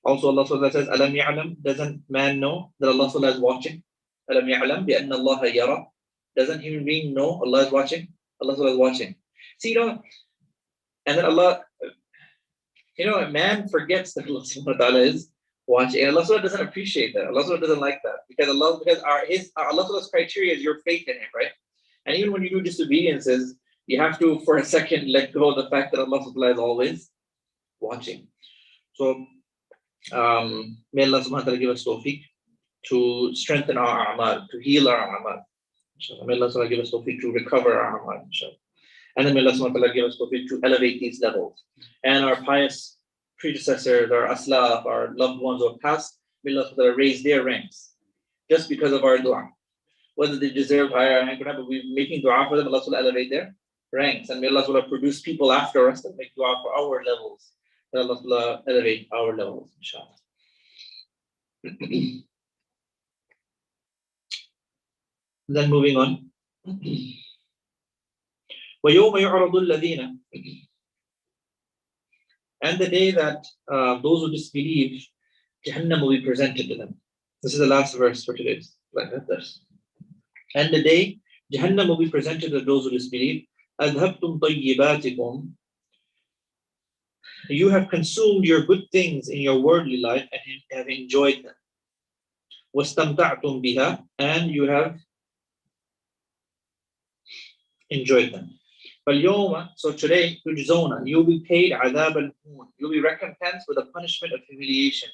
Also, Allah Subhanahu says, Alam ya'lam, doesn't man know that Allah Subhanahu is watching? Alam ya'lam bi anna Allah yara. Doesn't human being know Allah is watching? Allah Subhanahu is watching. See, and then Allah, man forgets that Allah Subhanahu wa Ta'ala is watching. And Allah Subhanahu doesn't appreciate that. Allah Subhanahu doesn't like that. Because Allah Subhanahu's criteria is your faith in Him, right? And even when you do disobediences, you have to, for a second, let go of the fact that Allah Subhanahu is always watching. So, may Allah Subhanahu wa Ta'ala give us tawfiq to strengthen our a'mal, to heal our a'mal. May Allah Subhanahu wa Ta'ala give us tawfiq to recover our a'mal. And then may Allah Subhanahu wa Ta'ala give us tawfiq to elevate these levels. And our pious predecessors, our aslaf, our loved ones who have passed, may Allah Subhanahu wa Ta'ala raise their ranks just because of our dua. Whether they deserve higher rank or not, but we're making dua for them, Allah Subhanahu wa Ta'ala elevate their ranks. And may Allah Subhanahu wa Ta'ala produce people after us that make dua for our levels. May Allah Subhanahu wa Ta'ala elevate our levels, inshallah. Then moving on. وَيَوْمَ يُعْرَضُ الَّذِينَ And the day that those who disbelieve, Jahannam will be presented to them. This is the last verse for today's verse. And the day Jahannam will be presented to those who disbelieve. أَذْهَبْتُمْ طَيِّبَاتِكُمْ You have consumed your good things in your worldly life and have enjoyed them. وَاسْتَمْتَعْتُمْ بِهَا And you have enjoyed them. So today, تُجْزَوْنَ You'll be paid عَذَابَ الْهُونَ You'll be recompensed with a punishment of humiliation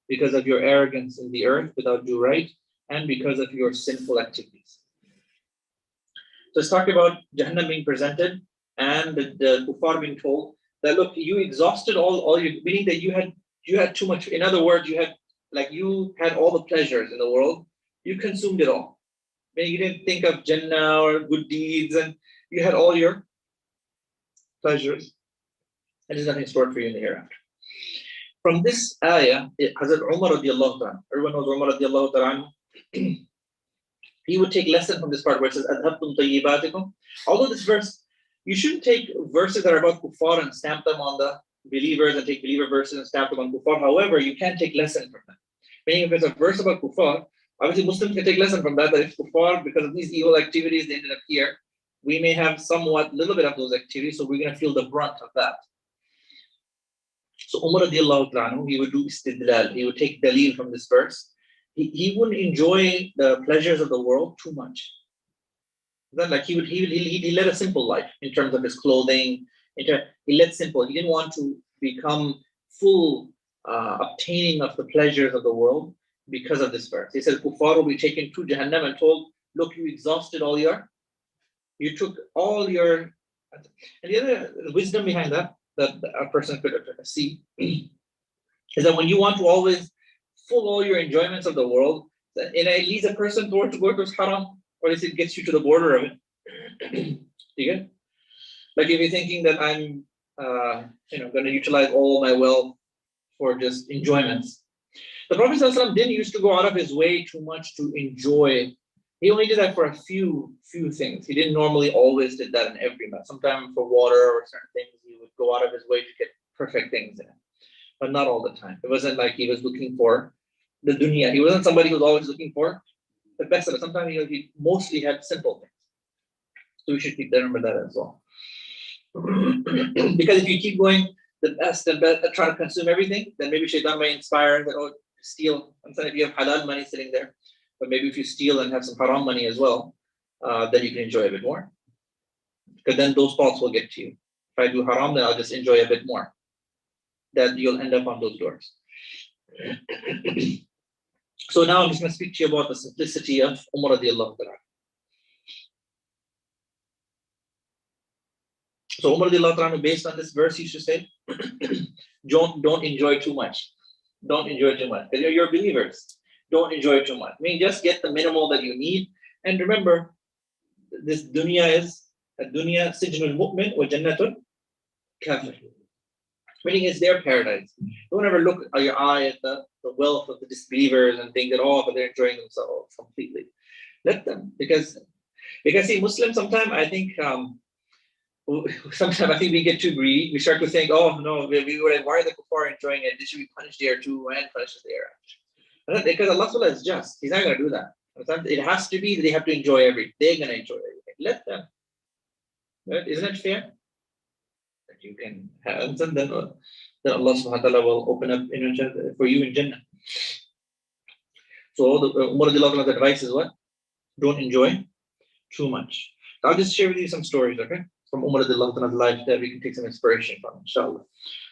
because of your arrogance in the earth without due right and because of your sinful activities. So let's talk about Jahannam being presented and the kuffar being told that, look, you exhausted all your, meaning that you had too much. In other words, you had all the pleasures in the world. You consumed it all. Meaning you didn't think of Jannah or good deeds, and you had all your pleasures. And there's nothing stored for you in the hereafter. From this ayah, Hazrat Omar radiallahu ta'ala, everyone knows Omar radiallahu ta'ala, he would take lesson from this part where it says, Adhabtum tayyibatikum. Although this verse, you shouldn't take verses that are about kuffar and stamp them on the believers and take believer verses and stamp them on kuffar. However, you can take lesson from them. Meaning if it's a verse about kuffar, obviously Muslims can take lesson from that if kuffar, because of these evil activities, they ended up here. We may have little bit of those activities, so we're going to feel the brunt of that. So Umar radiallahu ta'ala, he would do istidlal, he would take dalil from this verse. He wouldn't enjoy the pleasures of the world too much. Then, like he led a simple life in terms of his clothing. He led simple. He didn't want to become full obtaining of the pleasures of the world because of this verse. He said, Kuffar will be taken to Jahannam and told, look, you took all your, and the other wisdom behind that a person could see is that when you want to always full all your enjoyments of the world, that it leads a person to go towards haram, or at least it gets you to the border of it. You get? Like if you're thinking that I'm going to utilize all my wealth for just enjoyments. The Prophet ﷺ didn't used to go out of his way too much to enjoy. He only did that for a few things. He didn't normally always did that in every month. Sometimes for water or certain things he would go out of his way to get perfect things in it, but not all the time. It wasn't like he was looking for the dunya. He wasn't somebody who was always looking for the best of it. Sometimes he mostly had simple things. So we should keep that, remember that as well. Because if you keep going the best and best, trying to consume everything, then maybe shaitan may inspire that, oh, steal. I'm saying if you have halal money sitting there, but maybe if you steal and have some haram money as well, then you can enjoy a bit more. Because then those thoughts will get to you. If I do haram, then I'll just enjoy a bit more. Then you'll end up on those doors. So now I'm just going to speak to you about the simplicity of Umar radiallahu ta'ala. So Umar radiallahu ta'ala, based on this verse, used to say, don't enjoy too much. Don't enjoy too much. Because you're believers. Don't enjoy too much. I mean, just get the minimal that you need. And remember, this dunya is a dunya sijnul mu'min wa jannatul kafir. Meaning it's their paradise. Don't ever look at your eye at the wealth of the disbelievers and think that, oh, but they're enjoying themselves completely. Let them. Because see, Muslims sometimes I think we get too greedy. We start to think, oh no, why are the kuffar enjoying it? They should be punished there too and punished there. Because Allah is just. He's not going to do that. It has to be that they have to enjoy everything. They're going to enjoy everything. Let them. Right? Isn't it fair? That you can have, and then Allah subhanahu wa ta'ala will open up for you in Jannah. So the advice is what? Don't enjoy too much. I'll just share with you some stories, okay? From Umar radiallahu anhu's life that we can take some inspiration from, inshallah.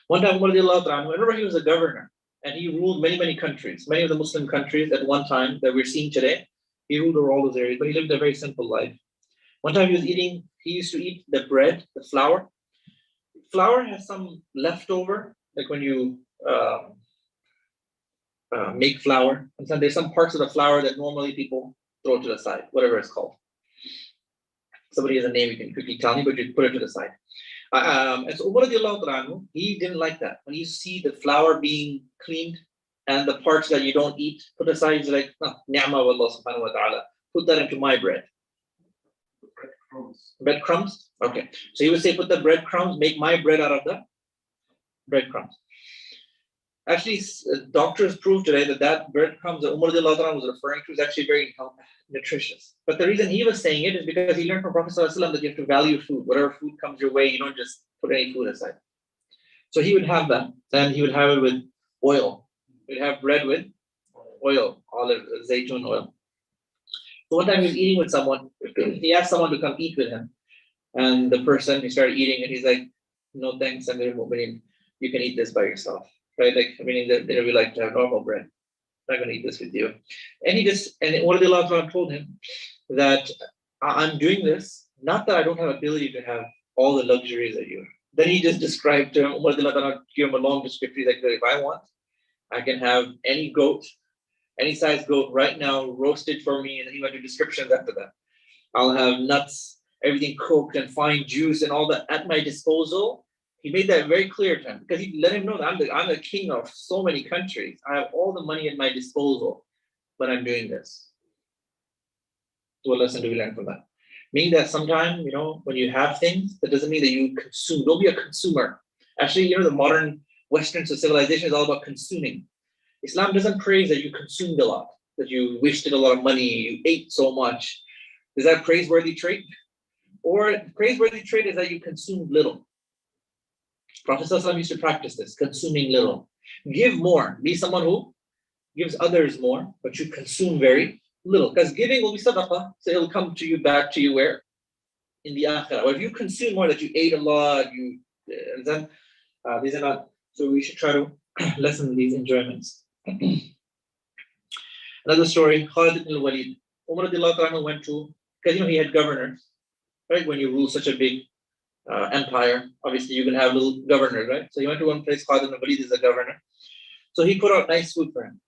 One time Umar radiallahu anhu, remember he was a governor and he ruled many countries, many of the Muslim countries at one time that we're seeing today. He ruled over all those areas, but he lived a very simple life. One time he used to eat the bread, the flour. Flour has some leftover, like when you make flour. And so there's some parts of the flour that normally people throw to the side, whatever it's called. Somebody has a name, you can quickly tell me, but you put it to the side. And so Umar radiallahu anhu, he didn't like that. When you see the flour being cleaned and the parts that you don't eat put aside, he's like, ni'ma wa Allah subhanahu wa ta'ala, put that into my bread. Breadcrumbs? Okay. So he would say, put the breadcrumbs, make my bread out of the breadcrumbs. Actually, doctors prove today that breadcrumbs that Umar radiallahu anhu was referring to is actually very nutritious. But the reason he was saying it is because he learned from Prophet ﷺ that you have to value food. Whatever food comes your way, you don't just put any food aside. So he would have that, and he would have it with oil. He'd have bread with oil, olive, zaytun oil. So one time he was eating with someone. He asked someone to come eat with him. And the person, he started eating, and he's like, no thanks, I'm very mu'min. You can eat this by yourself. Right? Like, meaning that they really like to have normal bread. I'm not going to eat this with you. And one of the Allah told him that I'm doing this, not that I don't have ability to have all the luxuries that you have. Then he just described to him, give him a long description. He's like, if I want, I can have any goat, any size goat right now, roasted for me. And then he went to descriptions after that. I'll have nuts, everything cooked and fine juice and all that at my disposal. He made that very clear to him because he let him know that I'm the king of so many countries. I have all the money at my disposal, but I'm doing this. So what lesson do we learn from that? Meaning that sometimes, when you have things, that doesn't mean that you consume. Don't be a consumer. Actually, the modern Western civilization is all about consuming. Islam doesn't praise that you consumed a lot, that you wasted a lot of money, you ate so much. Is that praiseworthy trait? Or praiseworthy trait is that you consumed little. Prophet ﷺ used to practice this, consuming little. Give more. Be someone who gives others more, but you consume very little. Because giving will be sadaqah, so it'll come to you back to you where? In the akhirah. Or if you consume more, that you ate a lot, then these are not. So we should try to lessen these enjoyments. Another story, Khalid ibn al-Walid. Umar radiallahu anhu went to, because he had governors, right? When you rule such a big empire, obviously you can have little governors, right? So he went to one place, Khalid ibn al-Walid is a governor. So he put out nice food for him.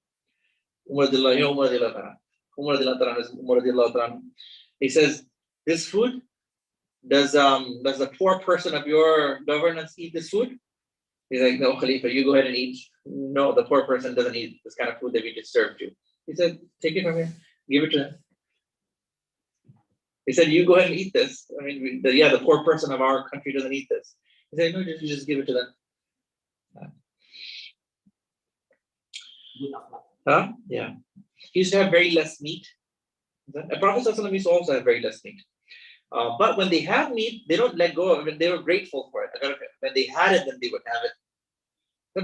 Umar radiallahu anhu. He says, this food, does the poor person of your governance eat this food? He's like, no, Khalifa, you go ahead and eat. No, the poor person doesn't eat this kind of food that we just served you. He said, take it from here, give it to him. He said, you go ahead and eat this. I mean, the poor person of our country doesn't eat this. He said, no, just give it to them. Huh? Yeah. He used to have very less meat. The Prophet ﷺ used to also have very less meat. But when they have meat, they don't let go of it. They were grateful for it. When they had it, then they would have it.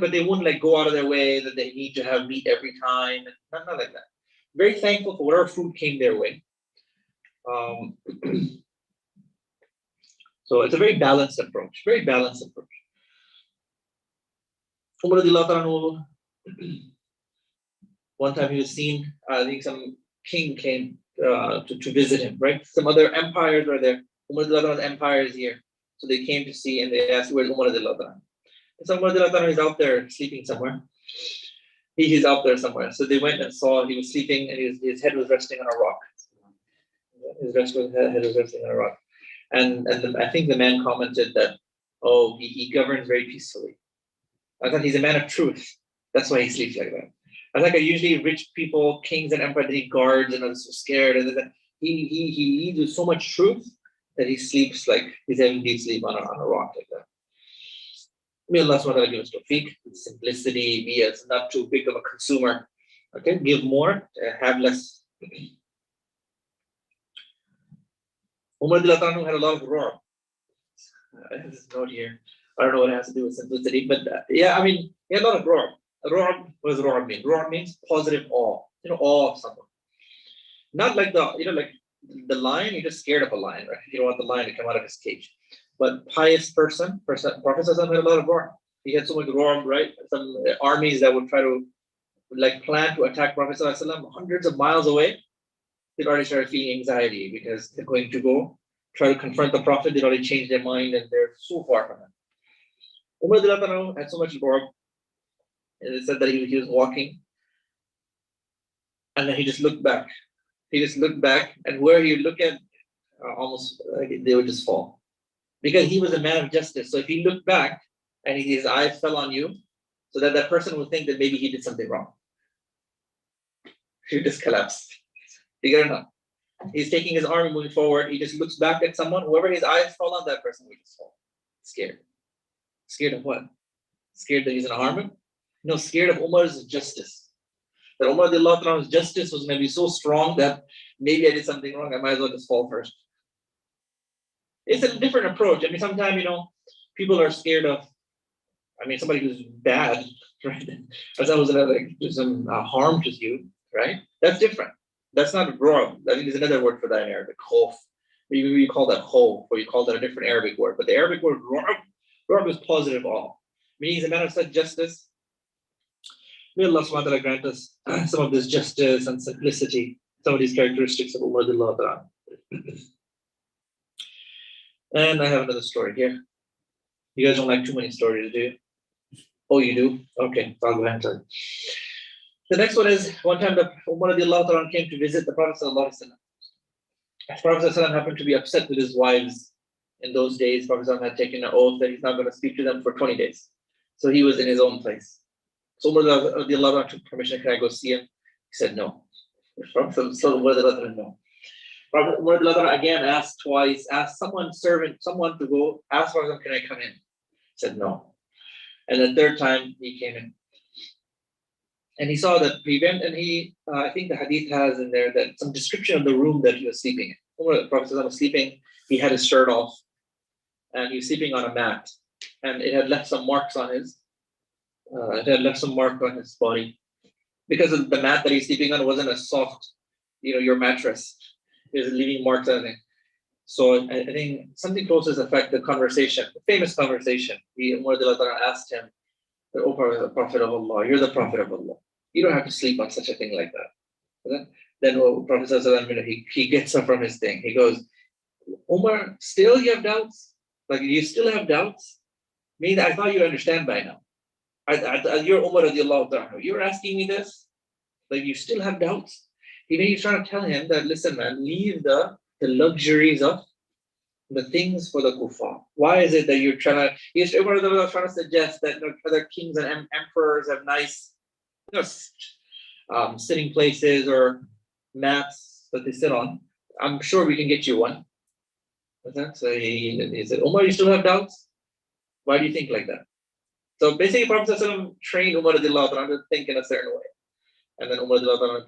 But they wouldn't like go out of their way that they need to have meat every time. Not like that. Very thankful for whatever food came their way. So it's a very balanced approach. Very balanced approach. Umar radiallahu anhu, one time he was seen, I think some king came to visit him, right? Some other empires were there. Umar radiallahu anhu's empire is here. So they came to see and they asked, where's Umar radiallahu anhu? So Umar radiallahu anhu is out there sleeping somewhere. He's out there somewhere. So they went and saw he was sleeping and his head was resting on a rock. His head was resting on a rock. And I think the man commented that, oh, he governs very peacefully. I thought he's a man of truth. That's why he sleeps like that. I think usually rich people, kings and empires, they need guards and are so scared. And he leads with so much truth that he sleeps like he's having deep sleep on a rock like that. May Allah subhanahu wa ta'ala give us tawfiq, simplicity, be as not too big of a consumer. Okay, give more, have less. Umar had a lot of ru'b. I have this note here. I don't know what it has to do with simplicity, but yeah, I mean, he had a lot of ru'b. Ru'b, what does ru'b mean? Ru'b means positive awe. Awe of someone. Not like like the lion, you're just scared of a lion, right? You don't want the lion to come out of his cage. But pious person, Prophet had a lot of ru'b. He had so much ru'b, right? Some armies that would try to plan to attack Prophet hundreds of miles away. They'd already started feeling anxiety because they're going to go try to confront the Prophet. They'd already changed their mind and they're so far from him. Umar had so much ru'b. And it said that he was walking and then he just looked back. He just looked back and where he would look at, almost they would just fall. Because he was a man of justice. So if he looked back and his eyes fell on you, so that person would think that maybe he did something wrong. He just collapsed. You get it now? He's taking his arm and moving forward. He just looks back at someone. Whoever his eyes fall on, that person will just fall. Scared. Scared of what? Scared that he's going to harm him? No, scared of Umar's justice. That Umar's justice was maybe so strong that maybe I did something wrong. I might as well just fall first. It's a different approach. I mean, sometimes, people are scared of, somebody who's bad, right? Or someone's going to do some harm to you, right? That's different. That's not wrong. I think there's another word for that in Arabic, khawf. Maybe you call that khawf, or you call that a different Arabic word. But the Arabic word ru'b is positive awe. Meaning he's a man of such justice. May Allah subhanahu wa ta'ala grant us some of this justice and simplicity, some of these characteristics of Umar radiallahu ta'ala. And I have another story here. You guys don't like too many stories, do you? Oh, you do? Okay, I'll go ahead and tell you. The next one is, one time the Umar radiallahu ta'ala came to visit the Prophet sallallahu alaihi wasallam. The Prophet sallallahu happened to be upset with his wives. In those days, Prophet sallallahu had taken an oath that he's not going to speak to them for 20 days. So he was in his own place. So Umar radiallahu ta'ala took permission, can I go see him? He said no. Prophet sallallahu alaihi no. Prophet Umar radiallahu ta'ala again asked twice, asked someone to go, ask Prophet, can I come in? He said no. And the third time he came in. And he saw that he went and I think the hadith has in there that some description of the room that he was sleeping in. When the Prophet was sleeping, he had his shirt off and he was sleeping on a mat. And it had left some marks on his body. Because of the mat that he's sleeping on wasn't a soft, your mattress. It was leaving marks on it. So I think something close to this effect, the famous conversation. Umar asked him, "O Prophet of Allah, you're the Prophet of Allah. You don't have to sleep on such a thing like that." Then Prophet he gets up from his thing. He goes, "Umar, still you have doubts? Like you still have doubts? I thought you understand by now. You're Umar radiallahu ta'ala. You're asking me this? Like you still have doubts?" He's trying to tell him that, listen, man, leave the luxuries of the things for the kuffar. Why is it that you're trying to suggest that other kings and emperors have nice sitting places or mats that they sit on? I'm sure we can get you one. So he said, Umar, you still have doubts? Why do you think like that? So basically, Prophet ﷺ trained Umar to think in a certain way. And then Umar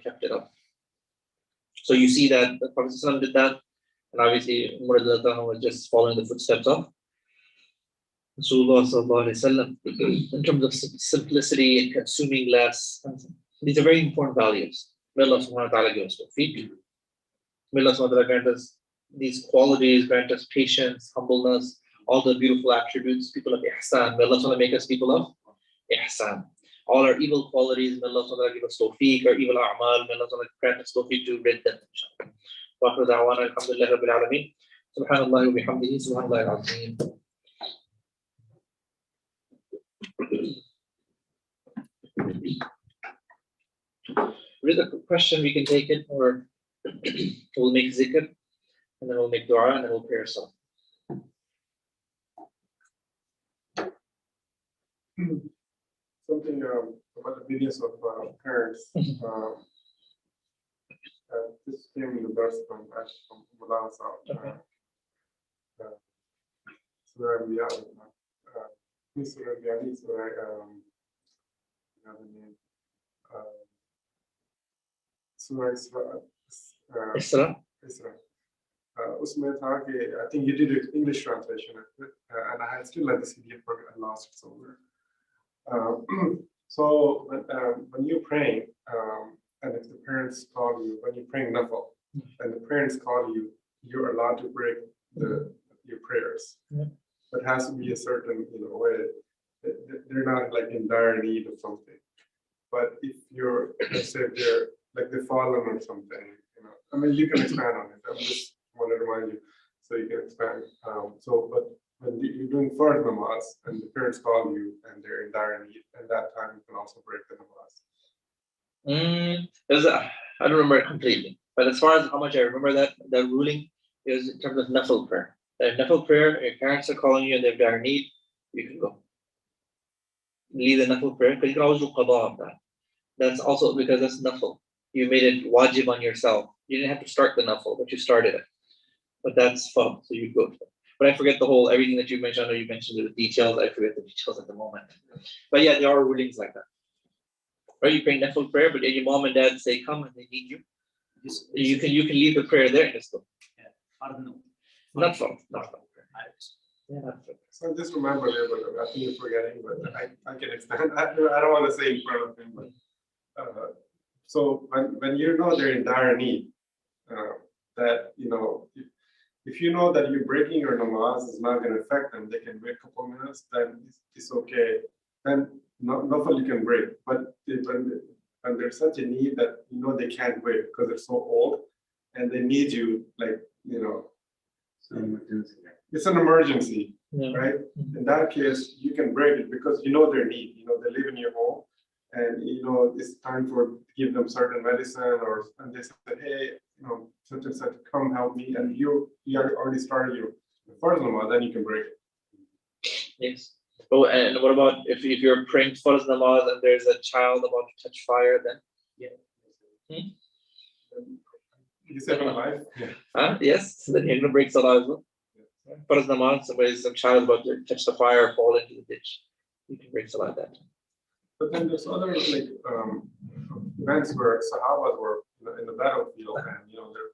kept it up. So you see that the Prophet ﷺ did that. And obviously, Umar was just following the footsteps of Rasulullah sallallahu alaihi wasallam in terms of simplicity and consuming less. These are very important values. May Allah subhanahu wa ta'ala give us tawfiq. May Allah subhanahu wa ta'ala grant us these qualities, grant us patience, humbleness, all the beautiful attributes, people of ihsan. May Allah subhanahu wa ta'ala make us people of ihsan. All our evil qualities, may Allah subhanahu wa ta'ala give us tawfiq, our evil a'mal, may Allah subhanahu wa ta'ala grant us tawfiq to rid them. Wa akhiru da'wana alhamdulillahi rabbil alameen. Subhanallah wa bihamdihi, subhanallah al-azim. Read a question, we can take it, or we'll make zikr, and then we'll make dua, and then we'll pray ourselves. Something about the videos of parents. This came in the verse from Maulana. Surah Isra. Usme tha ke, I think you did an English translation of it, and I had still had the CD, I lost it somewhere. So when you're praying, and if the parents call you, when you're praying nafal, and the parents call you, you're allowed to break your prayers. But it has to be a certain way. They're not like in dire need of something. But if you're, let's say they're like they've fallen or something, I mean, you can expand on it. I just want to remind you so you can expand. But when you're doing fard namaz and the parents call you and they're in dire need, at that time you can also break the namaz. I don't remember it completely, but as far as how much I remember that ruling is in terms of nafil prayer. Nafil prayer, your parents are calling you and they're dire need, you can go. Leave the nafil prayer because you can always do qada of that. That's also because that's nafil. You made it wajib on yourself. You didn't have to start the nafil, but you started it. But that's fun, so you go. But I forget everything that you mentioned. I know you mentioned the details. I forget the details at the moment. But yeah, there are rulings like that. Right? You pray nafil prayer, but your mom and dad say come and they need you. You can leave the prayer there and just go. Not fun. Yeah, not fun. So just remember there, but I think you're forgetting, but I can expand. I don't want to say in front of him, but so when you know they're in dire need, that if you know that you're breaking your namaz is not going to affect them, they can wait a couple minutes, then it's okay. Then nafal you can break. But when there's such a need that they can't wait because they're so old and they need you, it's an emergency, right? In that case, you can break it because their need. They live in your home, and it's time for give them certain medicine, and they said, hey, such and such, come help me, and you already started your first namaz, then you can break it. Yes. Oh, and what about if you're praying farz namaz and there's a child about to touch fire, then? Yeah. You said my life? Yeah. Yes. So then you're going to break salah as well. Farz namaz, some child about to touch the fire or fall into the ditch. You can break salah at that time. But then there's other events where Sahabas were in the battlefield, and there are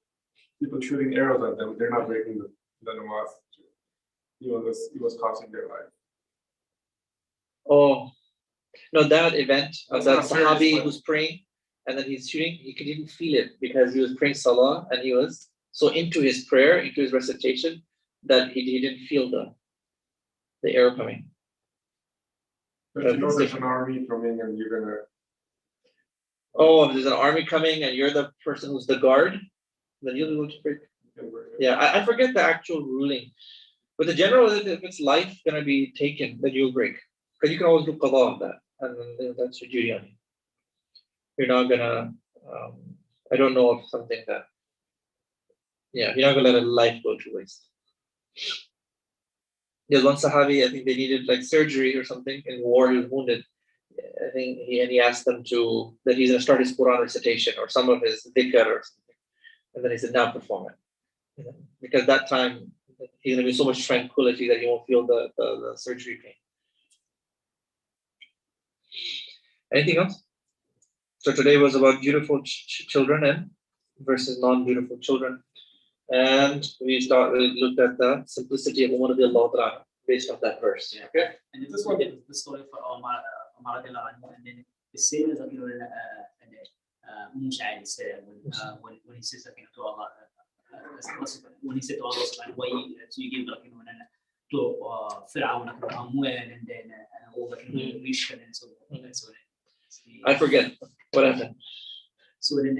people shooting arrows at them. They're not breaking the namaz. It was costing their life. Oh, no, that event of that Sahabi who's praying and then he's shooting, he didn't feel it because he was praying salah and he was so into his prayer, into his recitation, that he didn't feel the arrow coming. But there's an army coming and you're gonna. Oh, if there's an army coming and you're the person who's the guard, then you'll be able to break. Yeah, I forget the actual ruling, but the general is if it's life gonna be taken, then you'll break because you can always do qada on that, and then that's your duty on you. You're not gonna. I don't know of something that. Yeah, you're not gonna let a life go to waste. There's one Sahabi, I think they needed like surgery or something in war. He was wounded. I think he asked them that he's going to start his Quran recitation or some of his dhikr or something. And then he said, now perform it. Because that time, He's going to be so much tranquility that he won't feel the surgery pain. Anything else? So today was about beautiful children and versus non-beautiful children. And we looked at the simplicity of Umar radiallahu based on that verse. Okay. And this one is the story for Omar, and then the same as Musa said when he says to Allah, when he said to Allah, why so you give to Fir'aun and then all the mission and so on. I forget what happened. So then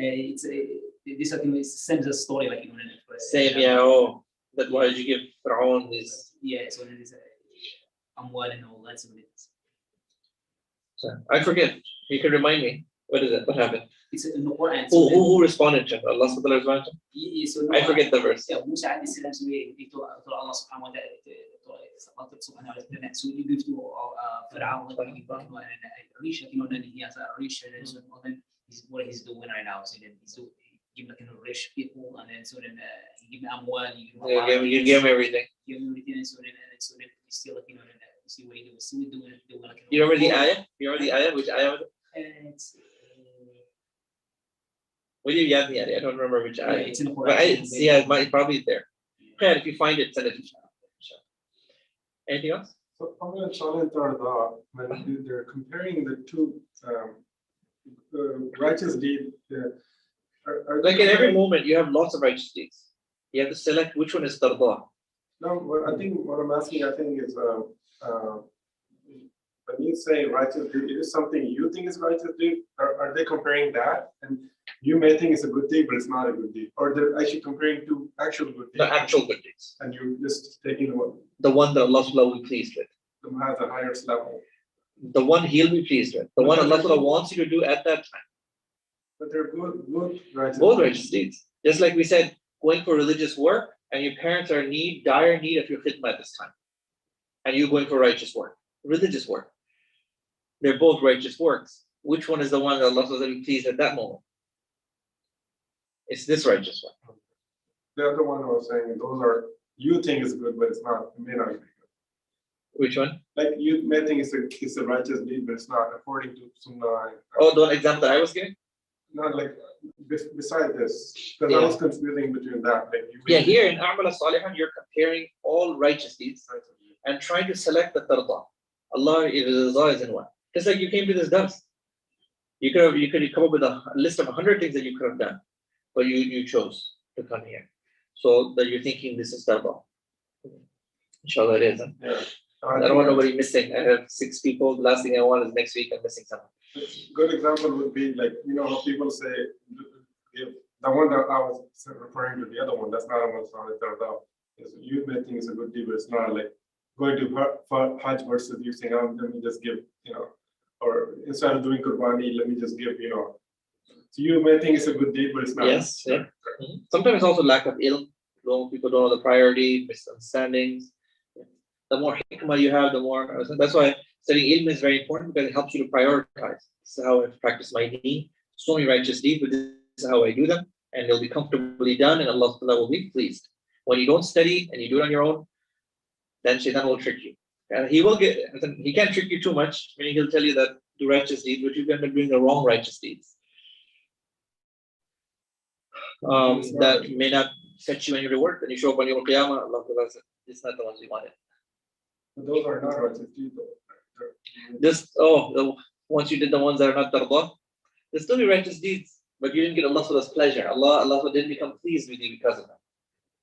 this sends a story Same, that why did you give Fir'aun this? Yeah, so then it's Amwal and all that. So I forget. You can remind me. What is it? What happened? It's in the Quran. Who responded to him? Allah subhanahu wa ta'ala? I forget the verse. Yeah, Musa alayhi salam to Allah subhanahu wa ta'ala. So you give to Fir'aun and he has a rich and then what he's doing right now. So then he's give rich people and then so then he give them amwal, you give him everything. Give him everything and so then he's still see what he doing. Still doing You remember the ayah? You remember the ayah? Which ayah was it? What do you have the ayah? I don't remember which ayah. It's in the Quran. It might probably there. Yeah, if you find it, send it to me. Anything else? So when they're comparing the two righteous deeds, like in every moment, you have lots of righteous deeds. You have to select which one is tardah. No, I think what I'm asking, is when you say righteous deed, it is something you think is righteous deed. Are they comparing that? And you may think it's a good deed, but it's not a good deed. Or they're actually comparing two actual good deeds. The actual good deeds. And you're just taking the one that Allah will be pleased with. Who has a higher level. The one He'll be pleased with. The one Allah wants you to do at that time. But they're both righteous. Both righteous deeds. Just like we said, going for religious work, and your parents are in dire need of your khidmah at this time. And you going for righteous work, religious work. They're both righteous works. Which one is the one that Allah will be pleased at that moment? It's this righteous one. The other one I was saying, those are, you think is good, but it's not. It may not be good. Which one? Like you may think it's a righteous deed, but it's not according to Sunnah. Oh, the one example that I was giving? Not like beside this, because I was confusing between that. Like here in A'mal as-Salihan, you're comparing all righteous deeds and trying to select the tardah. Allah is in one. Just like you came to this dars. You could come up with a list of 100 things that you could have done, but you chose to come here. So that you're thinking this is tardah. Inshallah it is. Yeah. I don't want nobody missing. I have 6 people. The last thing I want is next week I'm missing someone. Good example would be like, how people say, if the one that I was referring to, the other one, that's not a Muslim tardah. You may think it's a good deed, but it's not. Like going to Hajj versus you saying, let me just give, or instead of doing Qurbani, let me just give, So you may think it's a good deed, but it's not. Yes. Yeah. Mm-hmm. Sometimes it's also lack of ilm. People don't know the priority, misunderstandings. The more hikmah you have, the more. That's why studying ilm is very important, because it helps you to prioritize. This is how I practice my deen. So many righteous deeds, but this is how I do them, and they'll be comfortably done, and Allah will be pleased. When you don't study and you do it on your own, then Shaitan will trick you. And he can't trick you too much, meaning he'll tell you that do righteous deeds, but you've been doing the wrong righteous deeds. That may not fetch you any reward. When you show up on Yawm al-Qiyamah, Allah says, it's not the ones we wanted. But those are not righteous deeds. Once you did the ones that are not tardah, there's still be righteous deeds, but you didn't get Allah's pleasure. Allah didn't become pleased with you because of that.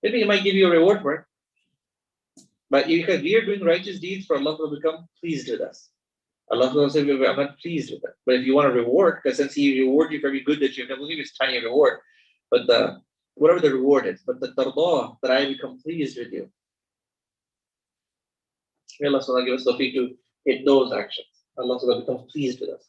Maybe He might give you a reward for it. But because we are doing righteous deeds, for Allah to become pleased with us. Allah will say, I'm not pleased with that. But if you want a reward, because since He rewards you for every good that you've done, we'll give you a tiny reward. But whatever the reward is, but the tardah, that I become pleased with you. May Allah give us the tawfiq to hit those actions. Allah becomes pleased with us.